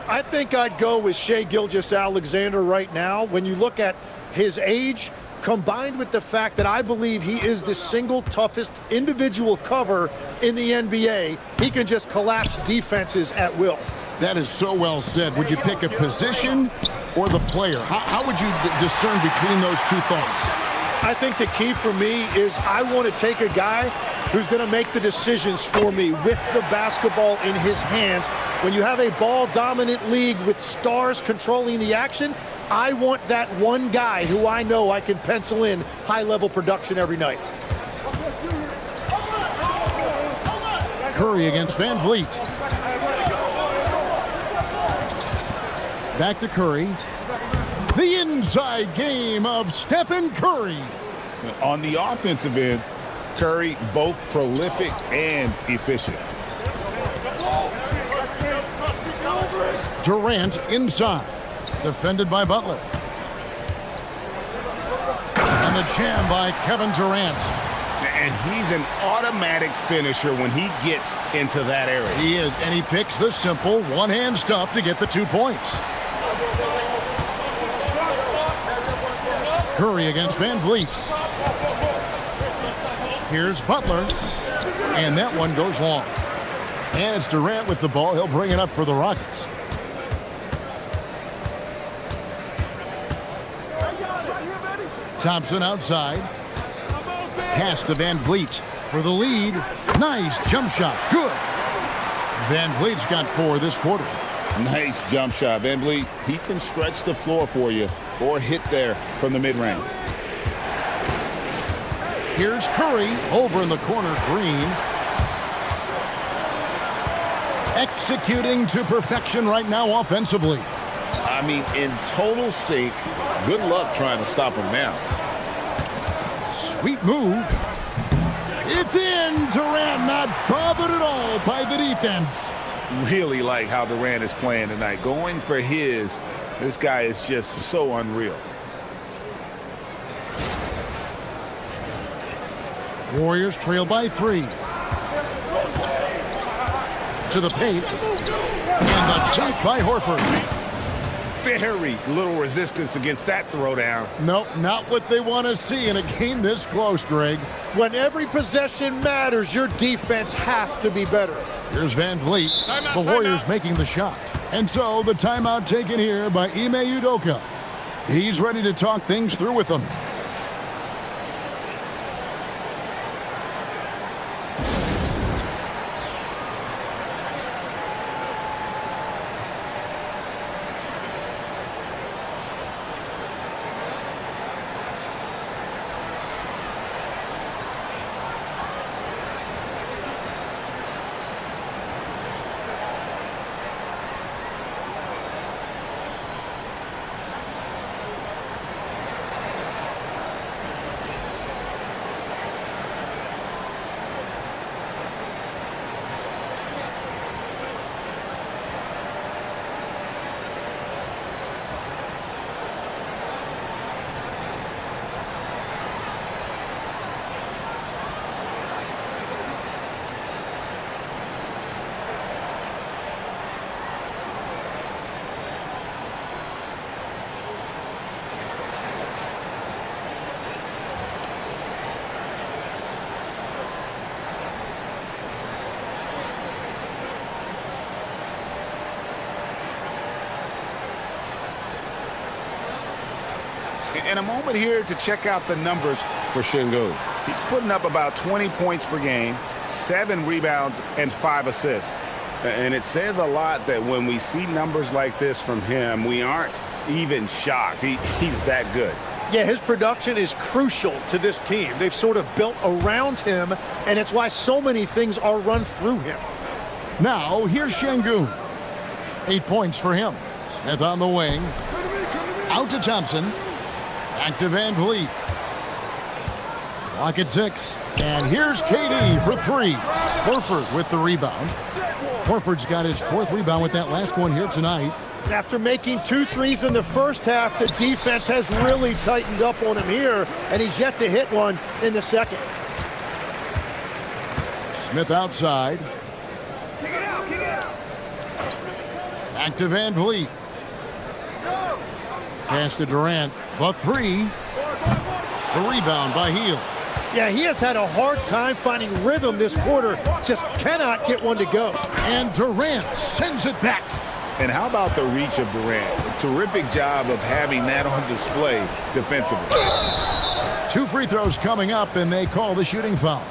I think I'd go with Shai Gilgeous-Alexander right now. When you look at his age, combined with the fact that I believe he is the single toughest individual cover in the NBA, he can just collapse defenses at will. That is so well said. Would you pick a position or the player? How would you discern between those two thoughts? I think the key for me is I want to take a guy who's going to make the decisions for me with the basketball in his hands. When you have a ball-dominant league with stars controlling the action, I want that one guy who I know I can pencil in high-level production every night. Curry against Van Vliet. Back to Curry. The inside game of Stephen Curry. On the offensive end, Curry both prolific and efficient. Durant inside. Defended by Butler. And the jam by Kevin Durant. And he's an automatic finisher when he gets into that area. He is, and he picks the simple one-hand stuff to get the 2 points. Curry against Van Vliet. Here's Butler, and that one goes long. And it's Durant with the ball. He'll bring it up for the Rockets. Thompson outside. Pass to Van Vliet for the lead. Nice jump shot. Good. Van Vliet's got 4 this quarter. Nice jump shot. Van Vliet, he can stretch the floor for you or hit there from the mid-range. Here's Curry over in the corner. Green. Executing to perfection right now offensively. I mean, in total sync. Good luck trying to stop him now. Sweet move. It's in. Durant not bothered at all by the defense. Really like how Durant is playing tonight. Going for his. This guy is just so unreal. Warriors trail by 3. to the paint. And the jump by Horford. Very little resistance against that throwdown. Nope, not what they want to see in a game this close, Greg. When every possession matters, your defense has to be better. Here's Van Vliet. The Warriors making the shot. And so the timeout taken here by Ime Udoka. He's ready to talk things through with them. And a moment here to check out the numbers For Şengün. He's putting up about 20 points per game, 7 rebounds, and 5 assists. And it says a lot that when we see numbers like this from him, we aren't even shocked. He's that good. Yeah, his production is crucial to this team. They've sort of built around him, and it's why so many things are run through him. Now, here's Şengün. 8 points for him. Smith on the wing. Out to Thompson. Back to Van Vliet. Clock at 6. And here's KD for 3. Horford with the rebound. Horford's got his 4th rebound with that last one here tonight. After making 2 threes in the first half, the defense has really tightened up on him here, and he's yet to hit one in the second. Smith outside. Back to Van Vliet. Pass to Durant. The 3. The rebound by Hield. Yeah, he has had a hard time finding rhythm this quarter. Just cannot get one to go. And Durant sends it back. And how about the reach of Durant? A terrific job of having that on display defensively. 2 free throws coming up, and they call the shooting foul.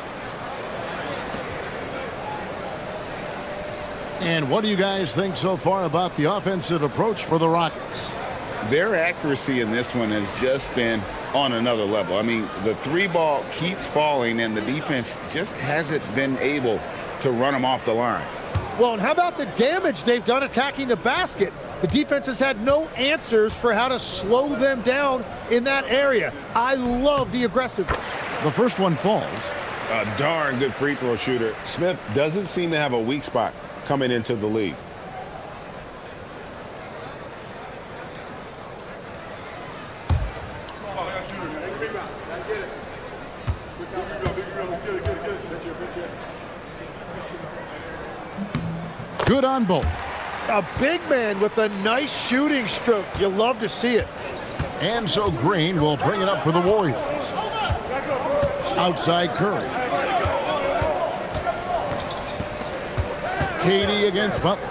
And what do you guys think so far about the offensive approach for the Rockets? Their accuracy in this one has just been on another level. I mean, the 3 ball keeps falling, and the defense just hasn't been able to run them off the line. Well, and how about the damage they've done attacking the basket? The defense has had no answers for how to slow them down in that area. I love the aggressiveness. The first one falls. A darn good free throw shooter. Smith doesn't seem to have a weak spot coming into the league. Good on both. A big man with a nice shooting stroke. You love to see it. And so Green will bring it up for the Warriors. Outside Curry. KD against Butler.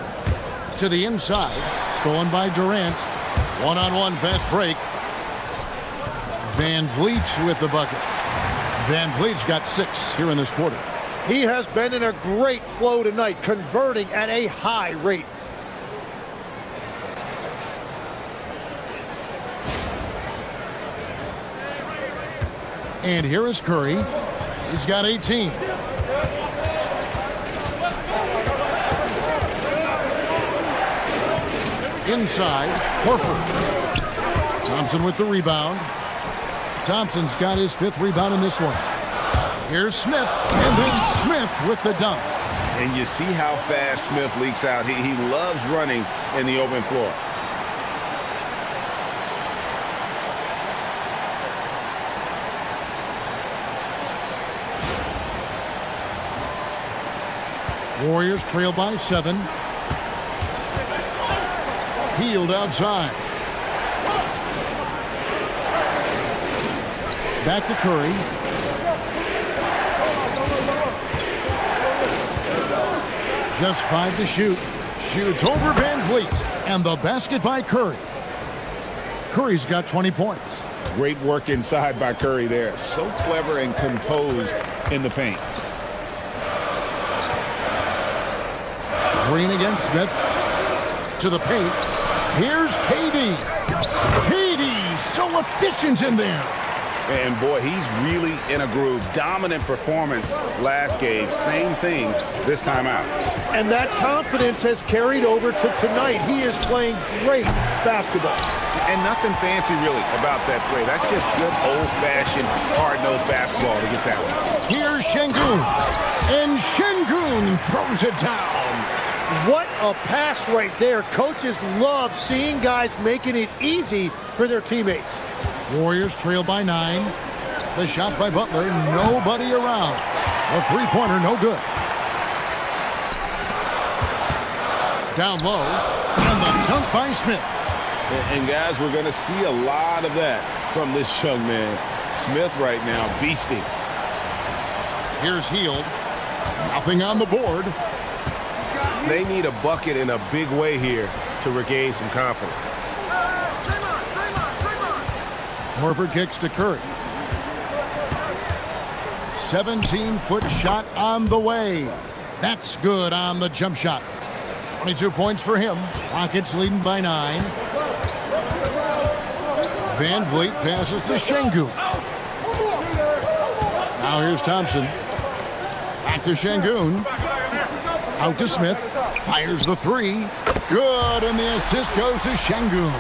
To the inside. Stolen by Durant. One-on-one fast break. Van Vliet with the bucket. Van Vliet's got 6 here in this quarter. He has been in a great flow tonight, converting at a high rate. And here is Curry. He's got 18. Inside, Horford. Thompson with the rebound. Thompson's got his 5th rebound in this one. Here's Smith, and then Smith with the dunk. And you see how fast Smith leaks out. He loves running in the open floor. Warriors trail by 7. Hield outside. Back to Curry. Just 5 to shoot. Shoots over Van Vliet. And the basket by Curry. Curry's got 20 points. Great work inside by Curry there. So clever and composed in the paint. Green against Smith. To the paint. Here's KD. KD, so efficient in there. And boy, he's really in a groove. Dominant performance last game. Same thing this time out. And that confidence has carried over to tonight. He is playing great basketball. And nothing fancy really about that play. That's just good old-fashioned hard-nosed basketball to get that one. Here's Şengün. And Şengün throws it down. What a pass right there. Coaches love seeing guys making it easy for their teammates. Warriors trail by 9. The shot by Butler, nobody around. A three-pointer, no good. Down low, and the dunk by Smith. And guys, we're going to see a lot of that from this young man. Smith right now, beasting. Here's Hield. Nothing on the board. They need a bucket in a big way here to regain some confidence. Horford kicks to Curry. 17-foot shot on the way. That's good on the jump shot. 22 points for him. Rockets leading by 9. Van Vliet passes to Şengün. Now here's Thompson. Back to Şengün. Out to Smith. Fires the 3. Good, and the assist goes to Şengün.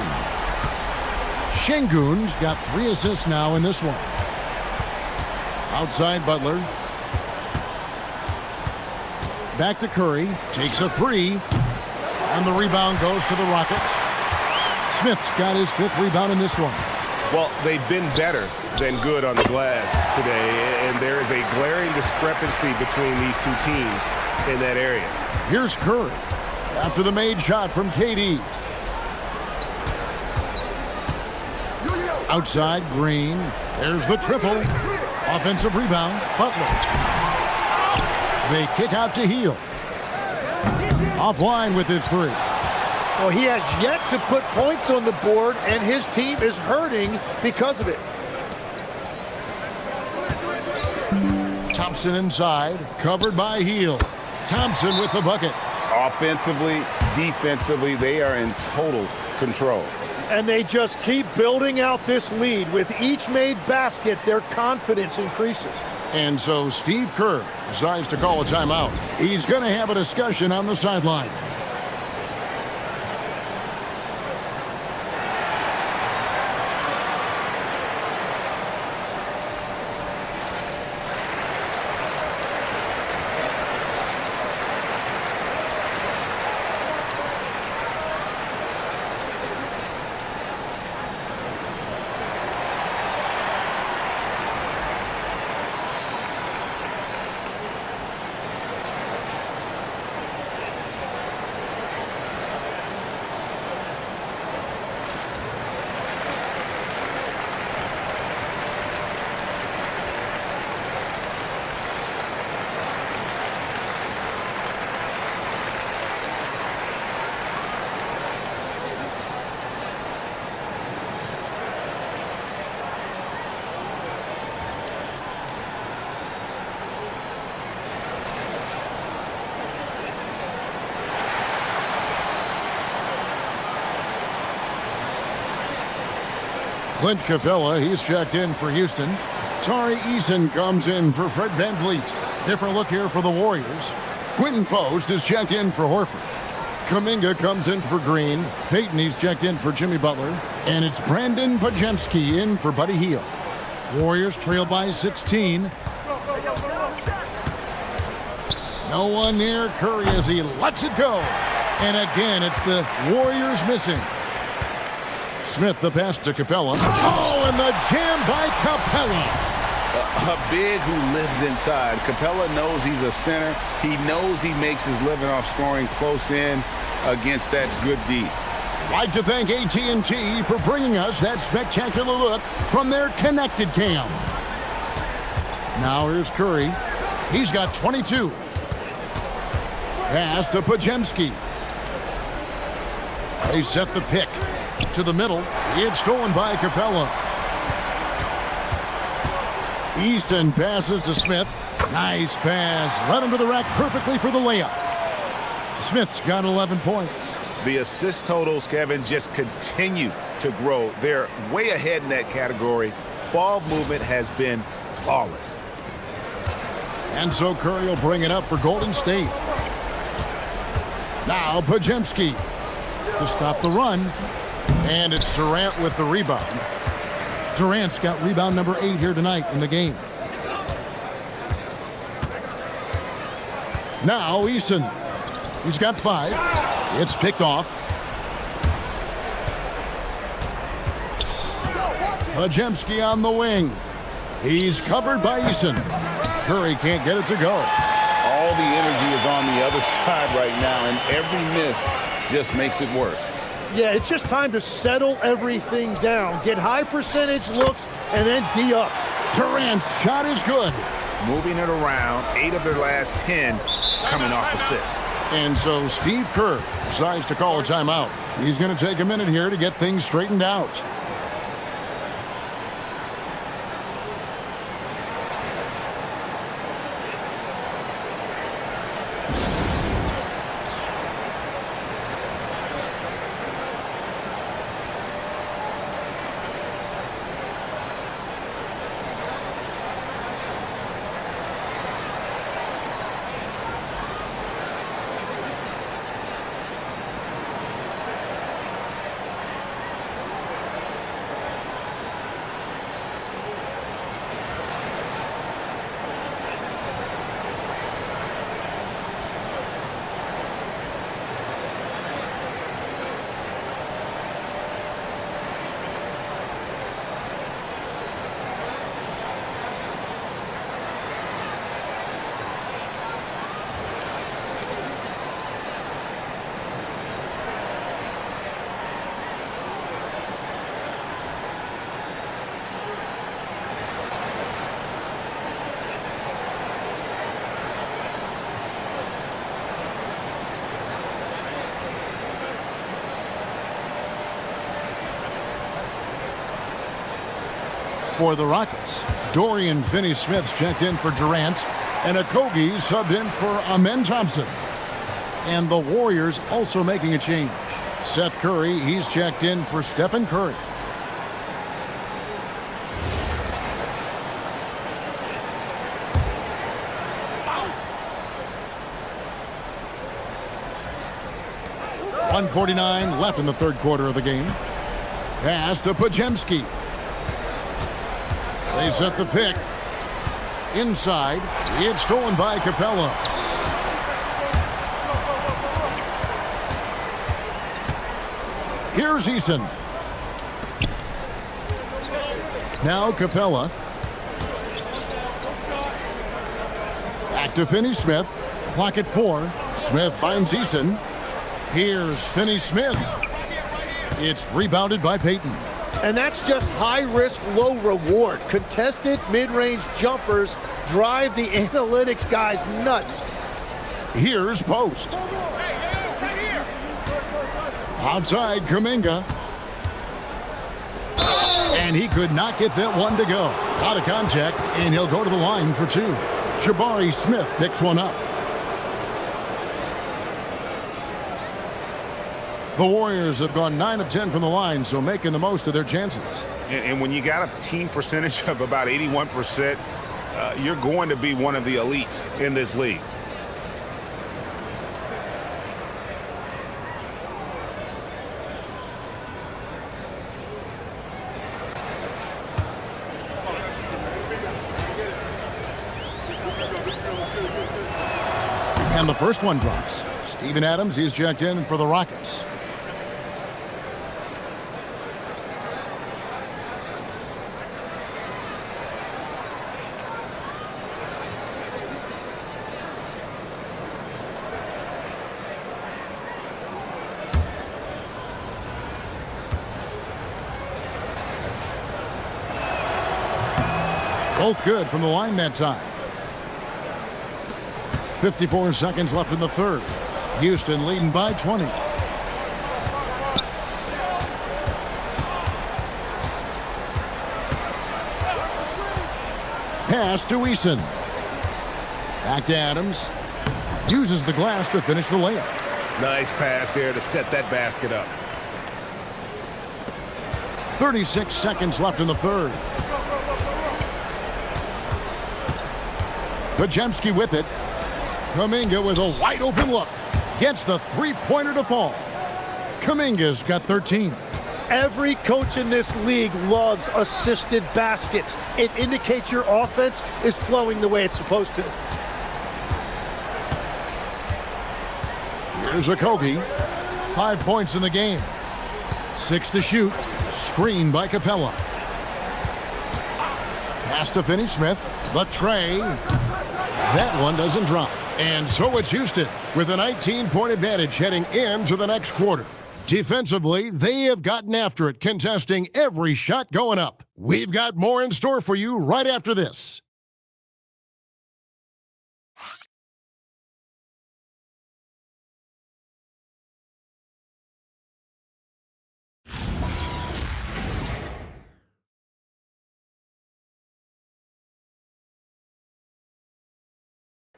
Şengün's got 3 assists now in this one. Outside Butler. Back to Curry. Takes a 3. And the rebound goes to the Rockets. Smith's got his 5th rebound in this one. Well, they've been better than good on the glass today, and there is a glaring discrepancy between these two teams in that area. Here's Curry after the made shot from KD. Outside, Green. There's the triple. Offensive rebound, Butler. They kick out to Hield. Offline with his 3. Well, he has yet to put points on the board, and his team is hurting because of it. Thompson inside, covered by Hield. Thompson with the bucket. Offensively, defensively, they are in total control. And they just keep building out this lead. With each made basket, their confidence increases. And so Steve Kerr decides to call a timeout. He's going to have a discussion on the sideline. Clint Capella, he's checked in for Houston. Tari Eason comes in for Fred VanVleet. Different look here for the Warriors. Quentin Post is checked in for Horford. Kuminga comes in for Green. Payton, he's checked in for Jimmy Butler. And it's Brandon Podziemski in for Buddy Hield. Warriors trail by 16. No one near Curry as he lets it go. And again, it's the Warriors missing. Smith, the pass to Capella. Oh, and the jam by Capella. A big who lives inside. Capella knows he's a center. He knows he makes his living off scoring close in against that good D. Like to thank AT&T for bringing us that spectacular look from their connected cam. Now here's Curry. He's got 22. Pass to Pajemski. They set the pick to the middle. It's stolen by Capella. Easton passes to Smith. Nice pass. Right under the rack perfectly for the layup. Smith's got 11 points. The assist totals, Kevin, just continue to grow. They're way ahead in that category. Ball movement has been flawless. And so Curry will bring it up for Golden State. Now Pajemski to stop the run. And it's Durant with the rebound. Durant's got rebound number 8 here tonight in the game. Now Easton. He's got 5. It's picked off. Pajemski on the wing. He's covered by Easton. Curry can't get it to go. All the energy is on the other side right now, and every miss just makes it worse. Yeah, it's just time to settle everything down. Get high percentage looks and then D up. Durant's shot is good. Moving it around, 8 of their last 10 coming off assists. And so Steve Kerr decides to call a timeout. He's going to take a minute here to get things straightened out. For the Rockets, Dorian Finney-Smith's checked in for Durant, and Okogie subbed in for Amen Thompson. And the Warriors also making a change. Seth Curry, he's checked in for Stephen Curry. .149 left in the third quarter of the game. Pass to Pajemski. They set the pick. Inside. It's stolen by Capella. Here's Eason. Now Capella. Back to Finney-Smith. Clock at 4. Smith finds Eason. Here's Finney-Smith. It's rebounded by Payton. And that's just high risk, low reward. Contested mid-range jumpers drive the analytics guys nuts. Here's Post. Outside Kuminga. And he could not get that one to go. Out of contact, and he'll go to the line for 2. Jabari Smith picks one up. The Warriors have gone 9 of 10 from the line, so making the most of their chances. And when you got a team percentage of about 81%, you're going to be one of the elites in this league. And the first one drops. Steven Adams, he's checked in for the Rockets. Both good from the line that time. 54 seconds left in the third. Houston leading by 20. Pass to Eason. Back to Adams. Uses the glass to finish the layup. Nice pass there to set that basket up. 36 seconds left in the third. Podziemski with it. Kuminga with a wide open look. Gets the three-pointer to fall. Kuminga's got 13. Every coach in this league loves assisted baskets. It indicates your offense is flowing the way it's supposed to. Here's Okogie. 5 points in the game. 6 to shoot. Screen by Capella. Pass to Finney-Smith. The tray. That one doesn't drop. And so it's Houston with a 19-point advantage heading into the next quarter. Defensively, they have gotten after it, contesting every shot going up. We've got more in store for you right after this.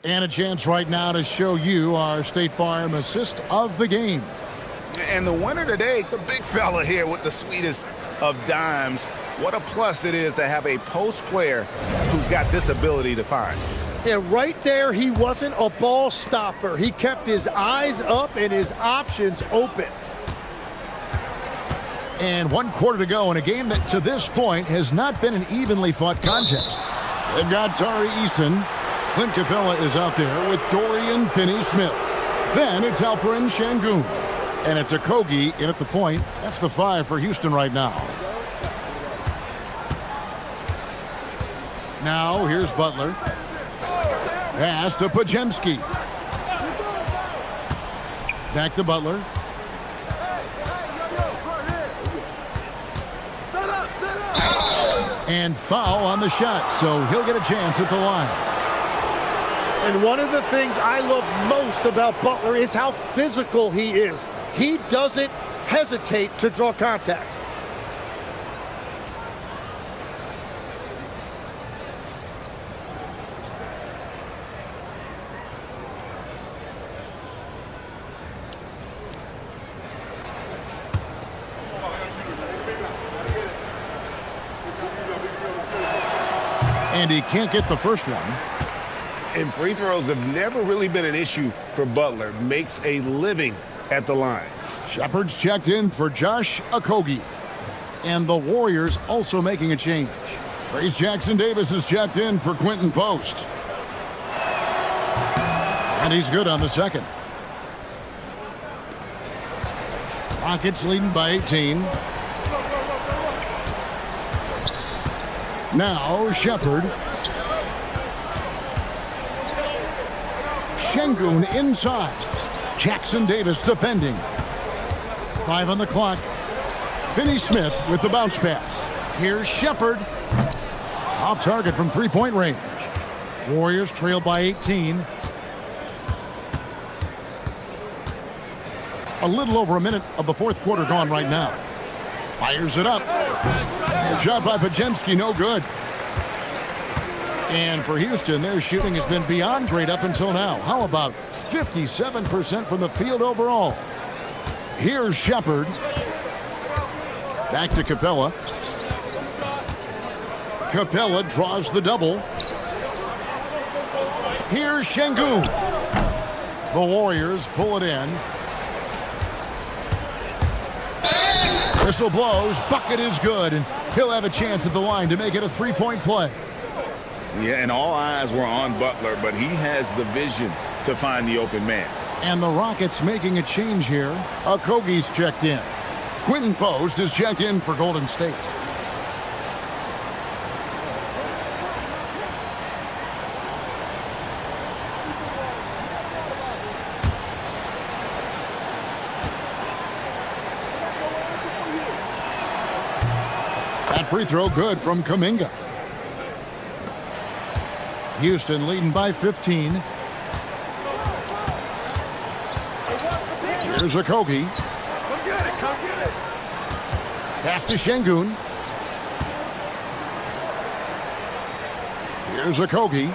And a chance right now to show you our State Farm assist of the game. And the winner today, the big fella here with the sweetest of dimes. What a plus it is to have a post player who's got this ability to find. Yeah, right there, he wasn't a ball stopper. He kept his eyes up and his options open. And 1 quarter to go in a game that to this point has not been an evenly fought contest. They've got Tari Eason. Clint Capella is out there with Dorian Finney-Smith. Then it's Alperen Şengün. And it's Okogie in at the point. That's the 5 for Houston right now. Now here's Butler. Pass to Podziemski. Back to Butler. And foul on the shot, so he'll get a chance at the line. And one of the things I love most about Butler is how physical he is. He doesn't hesitate to draw contact. And he can't get the first one. And free throws have never really been an issue for Butler. Makes a living at the line. Shepard's checked in for Josh Okogie. And the Warriors also making a change. Trace Jackson-Davis is checked in for Quentin Post. And he's good on the second. Rockets leading by 18. Now Shepard. Şengün inside. Jackson-Davis defending. 5 on the clock. Finney-Smith with the bounce pass. Here's Shepard. Off target from three-point range. Warriors trail by 18. A little over a minute of the fourth quarter gone right now. Fires it up. Shot by Podziemski, no good. And for Houston, their shooting has been beyond great up until now. How about 57% from the field overall? Here's Shepard. Back to Capella. Capella draws the double. Here's Şengün. The Warriors pull it in. Whistle blows. Bucket is good, and he'll have a chance at the line to make it a three-point play. Yeah, and all eyes were on Butler, but he has the vision to find the open man. And the Rockets making a change here. Okogie's checked in. Quentin Post is checked in for Golden State. That free throw good from Kuminga. Houston leading by 15. Here's Okogie. Pass to Şengün. Here's Okogie.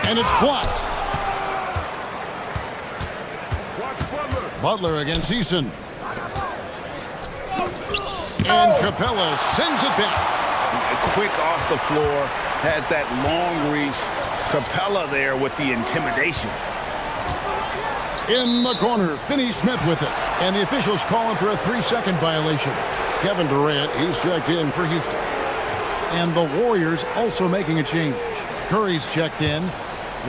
And it's blocked. Butler against Eason. And Capella sends it back. Quick off the floor, has that long reach. Capella there with the intimidation. In the corner, Finney-Smith with it. And the officials calling for a 3-second violation. Kevin Durant, he's checked in for Houston. And the Warriors also making a change. Curry's checked in.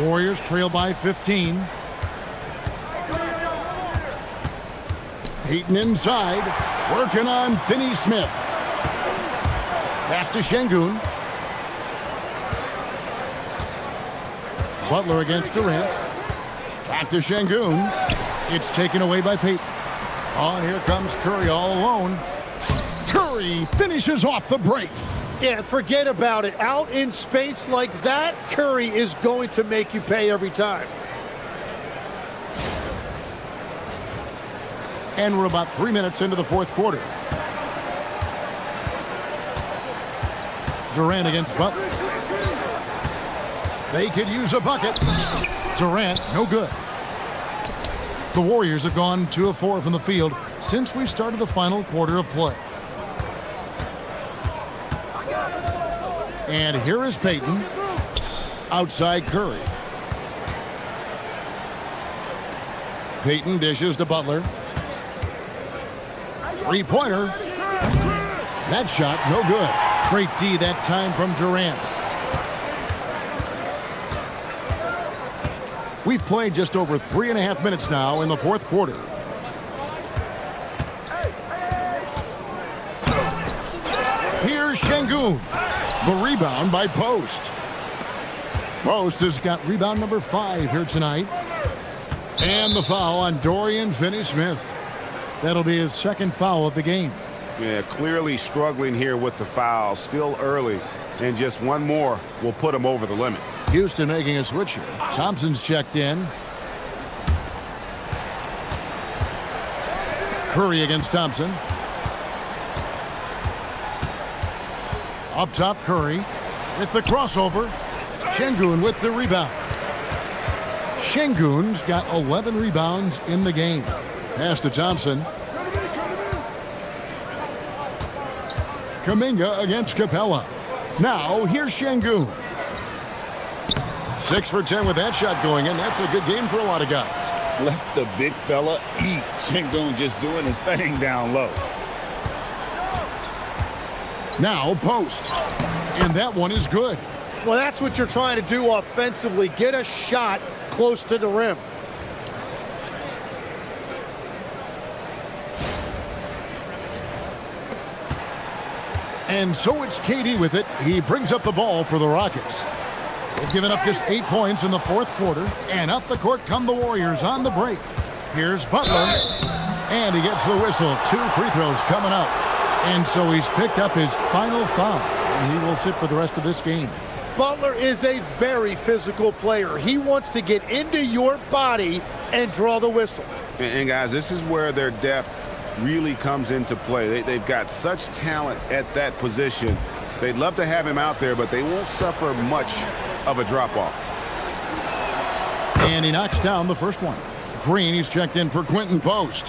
Warriors trail by 15. Payton inside, working on Finney-Smith. Pass to Şengün. Butler against Durant. Back to Şengün. It's taken away by Payton. Oh, here comes Curry all alone. Curry finishes off the break. Yeah, forget about it. Out in space like that, Curry is going to make you pay every time. And we're about 3 minutes into the fourth quarter. Durant against Butler. They could use a bucket. Durant, no good. The Warriors have gone 2 of 4 from the field since we started the final quarter of play. And here is Payton. Outside Curry. Payton dishes to Butler. Three-pointer. That shot, no good. Great D that time from Durant. We've played just over 3.5 minutes now in the fourth quarter. Here's Şengün. The rebound by Post. Post has got rebound number 5 here tonight. And the foul on Dorian Finney-Smith. That'll be his second foul of the game. Yeah, clearly struggling here with the foul. Still early. And just one more will put him over the limit. Houston making a switch here. Thompson's checked in. Curry against Thompson. Up top, Curry with the crossover. Şengün with the rebound. Şengün's got 11 rebounds in the game. Pass to Thompson. Kuminga against Capella. Now, here's Şengün. 6 for 10 with that shot going in. That's a good game for a lot of guys. Let the big fella eat. Şengün just doing his thing down low. Now, Post. And that one is good. Well, that's what you're trying to do offensively. Get a shot close to the rim. And so it's KD with it. He brings up the ball for the Rockets. They've given up just 8 points in the fourth quarter. And up the court come the Warriors on the break. Here's Butler. And he gets the whistle. 2 free throws coming up. And so he's picked up his final foul. And he will sit for the rest of this game. Butler is a very physical player. He wants to get into your body and draw the whistle. And guys, this is where their depth really comes into play. They've got such talent at that position. They'd love to have him out there, but they won't suffer much of a drop-off. And he knocks down the first one. Green, he's checked in for Quentin Post.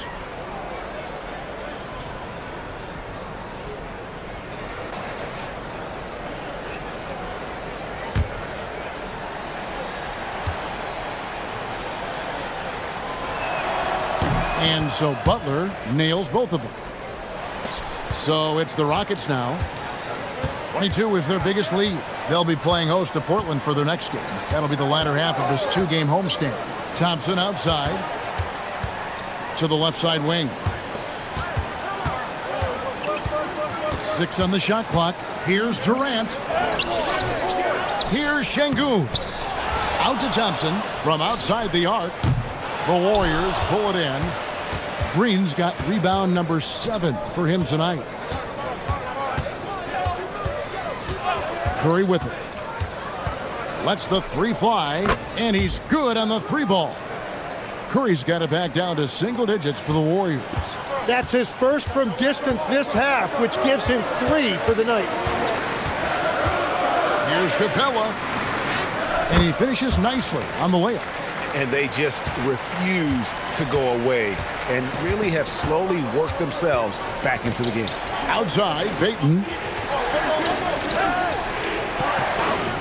And so Butler nails both of them. So it's the Rockets now. 22 is their biggest lead. They'll be playing host to Portland for their next game. That'll be the latter half of this 2-game homestand. Thompson outside to the left side wing. 6 on the shot clock. Here's Durant. Here's Şengün. Out to Thompson from outside the arc. The Warriors pull it in. Green's got rebound number 7 for him tonight. Curry with it. Lets the three fly, and he's good on the three ball. Curry's got it back down to single digits for the Warriors. That's his first from distance this half, which gives him 3 for the night. Here's Capella, and he finishes nicely on the layup. And they just refuse to go away and really have slowly worked themselves back into the game. Outside, Payton.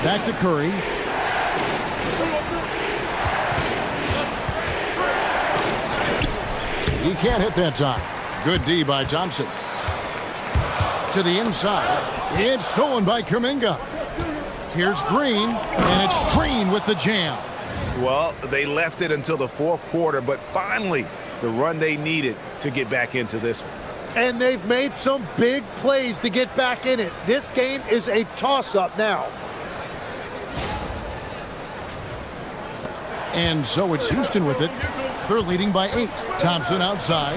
Back to Curry. He can't hit that time. Good D by Thompson. To the inside. It's stolen by Kuminga. Here's Green, and it's Green with the jam. Well, they left it until the fourth quarter, but finally the run they needed to get back into this one. And they've made some big plays to get back in it. This game is a toss-up now. And so it's Houston with it. They're leading by 8. Thompson outside.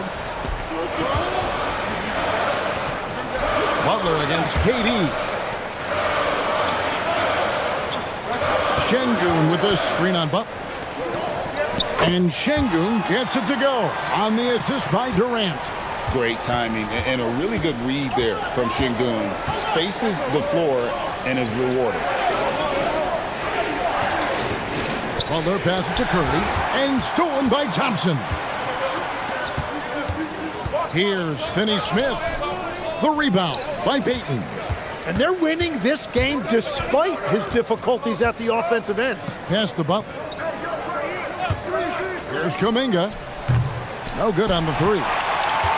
Butler against KD. Şengün with a screen on Butler. And Şengün gets it to go on the assist by Durant. Great timing and a really good read there from Şengün. Spaces the floor and is rewarded. Butler passes to Curry and stolen by Thompson. Here's Finney-Smith. The rebound by Payton. And they're winning this game despite his difficulties at the offensive end. Pass to Butler. Here's Kuminga. No good on the three.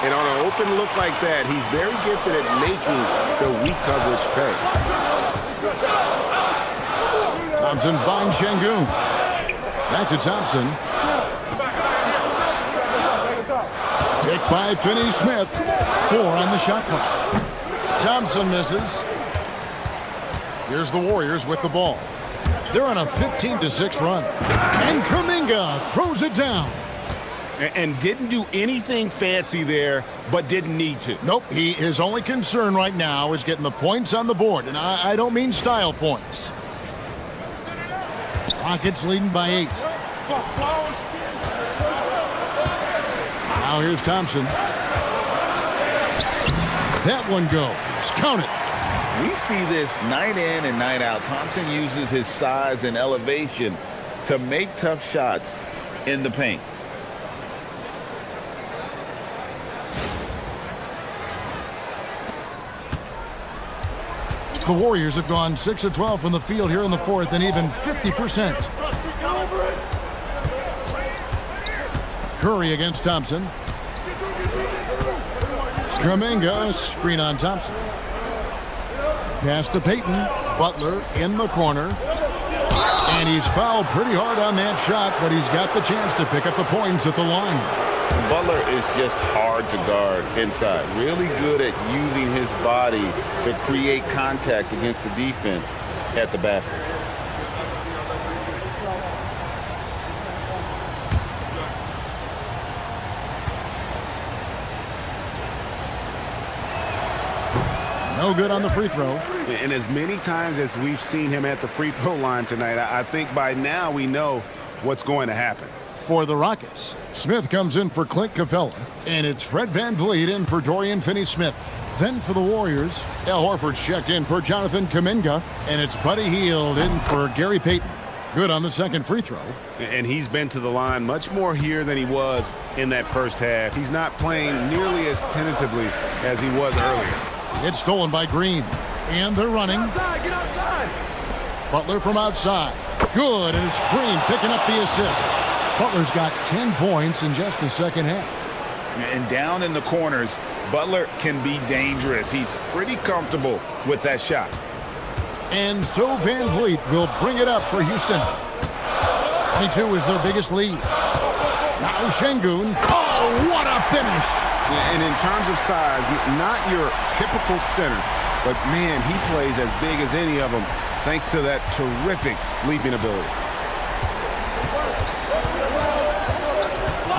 And on an open look like that, he's very gifted at making the weak coverage pay. Thompson finds Şengün. Back to Thompson. Picked by Finney-Smith. 4 on the shot clock. Thompson misses. Here's the Warriors with the ball. They're on a 15-6 run. And Kuminga throws it down. And didn't do anything fancy there, but didn't need to. Nope, his only concern right now is getting the points on the board. And I don't mean style points. Rockets leading by 8. Now here's Thompson. That one goes. Count it. We see this night in and night out. Thompson uses his size and elevation to make tough shots in the paint. The Warriors have gone 6 of 12 from the field here in the fourth and even 50%. Curry against Thompson. Kuminga, screen on Thompson. Pass to Payton. Butler in the corner. And he's fouled pretty hard on that shot, but he's got the chance to pick up the points at the line. Butler is just hard to guard inside. Really good at using his body to create contact against the defense at the basket. No good on the free throw. And as many times as we've seen him at the free throw line tonight, I think by now we know what's going to happen. For the Rockets, Smith comes in for Clint Capella, and it's Fred VanVleet in for Dorian Finney-Smith. Then for the Warriors, Al Horford's checked in for Jonathan Kuminga, and it's Buddy Hield in for Gary Payton. Good on the second free throw. And he's been to the line much more here than he was in that first half. He's not playing nearly as tentatively as he was earlier. It's stolen by Green, and they're running. Get outside. Butler from outside. Good, and it's Green picking up the assist. Butler's got 10 points in just the second half. And down in the corners, Butler can be dangerous. He's pretty comfortable with that shot. And so VanVleet will bring it up for Houston. 22 is their biggest lead. Now Şengün. Oh, what a finish! And in terms of size, not your typical center, but man, he plays as big as any of them thanks to that terrific leaping ability.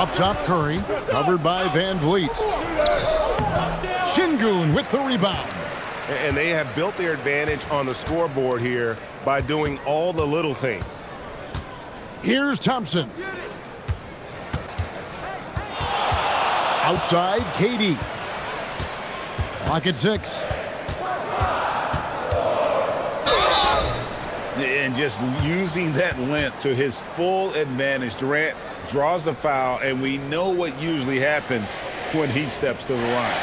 Up top, Curry, covered by VanVleet. Şengün with the rebound. And they have built their advantage on the scoreboard here by doing all the little things. Here's Thompson. Outside, KD. Clock at 6. And just using that length to his full advantage. Durant draws the foul, and we know what usually happens when he steps to the line.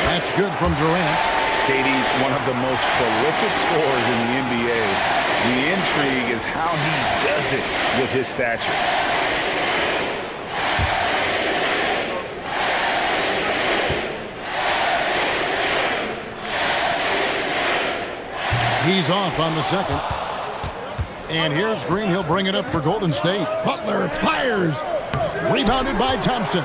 That's good from Durant. KD, one of the most prolific scorers in the NBA. The intrigue is how he does it with his stature. He's off on the second. And here's Green. He'll bring it up for Golden State. Butler fires. Rebounded by Thompson.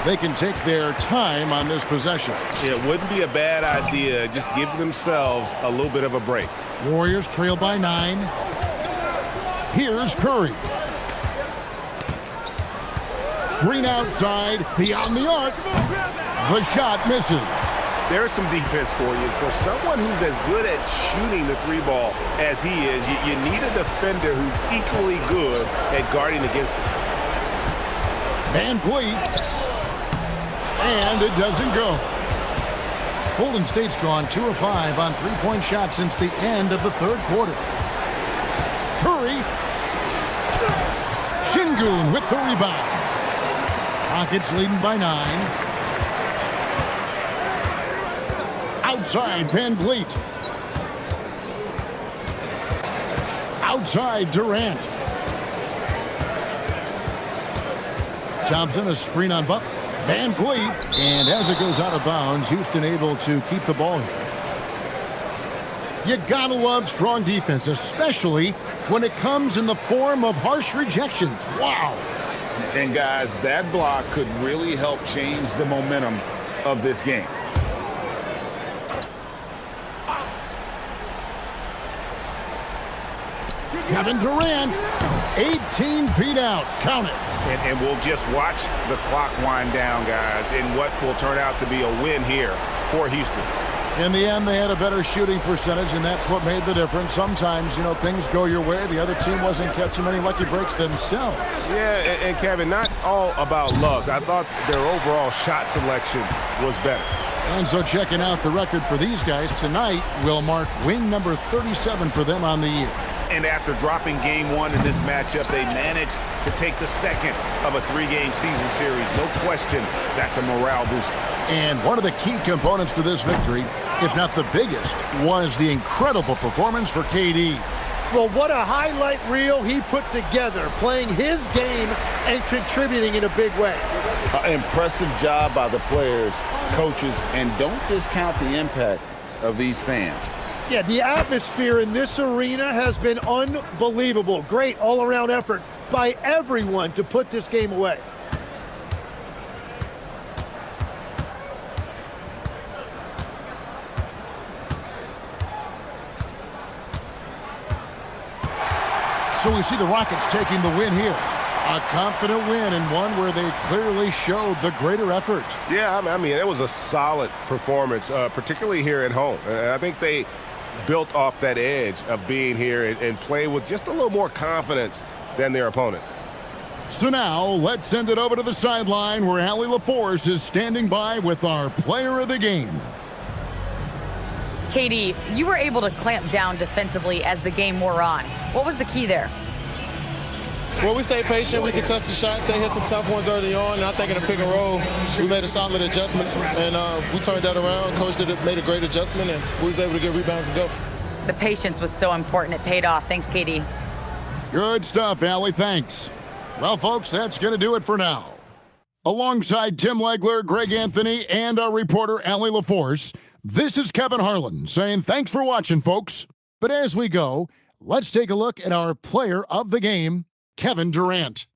They can take their time on this possession. It wouldn't be a bad idea. Just give themselves a little bit of a break. Warriors trail by 9. Here's Curry. Green outside, beyond the arc. The shot misses. There's some defense for you. For someone who's as good at shooting the three ball as he is, you need a defender who's equally good at guarding against it. Van Vliet. And it doesn't go. Golden State's gone 2 of 5 on three-point shots since the end of the third quarter. Curry. Şengün with the rebound. Rockets leading by 9. Outside, Van Vliet. Outside, Durant. Thompson, a screen on Butler. Van Vliet, and as it goes out of bounds, Houston able to keep the ball here. You gotta love strong defense, especially when it comes in the form of harsh rejections. Wow. And guys, that block could really help change the momentum of this game. Kevin Durant, 18 feet out. Count it. And we'll just watch the clock wind down, guys, in what will turn out to be a win here for Houston. In the end, they had a better shooting percentage, and that's what made the difference. Sometimes, things go your way. The other team wasn't catching many lucky breaks themselves. Yeah, and Kevin, not all about luck. I thought their overall shot selection was better. And so checking out the record for these guys tonight will mark win number 37 for them on the year. And after dropping game 1 in this matchup, they managed to take the second of a 3-game season series. No question, that's a morale booster. And one of the key components to this victory, if not the biggest, was the incredible performance for KD. Well, what a highlight reel he put together, playing his game and contributing in a big way. Impressive job by the players, coaches, and don't discount the impact of these fans. Yeah, the atmosphere in this arena has been unbelievable. Great all-around effort by everyone to put this game away. So we see the Rockets taking the win here. A confident win and one where they clearly showed the greater effort. Yeah, I mean, it was a solid performance, particularly here at home. And I think they built off that edge of being here and play with just a little more confidence than their opponent. So now let's send it over to the sideline where Allie LaForce is standing by with our player of the game. KD, you were able to clamp down defensively as the game wore on. What was the key there? Well, we stayed patient. We could touch the shots. They hit some tough ones early on. And I think in the pick and roll, we made a solid adjustment. And we turned that around. Coach made a great adjustment, and we was able to get rebounds and go. The patience was so important. It paid off. Thanks, KD. Good stuff, Allie. Thanks. Well, folks, that's going to do it for now. Alongside Tim Legler, Greg Anthony, and our reporter, Allie LaForce, this is Kevin Harlan saying thanks for watching, folks. But as we go, let's take a look at our player of the game, Kevin Durant.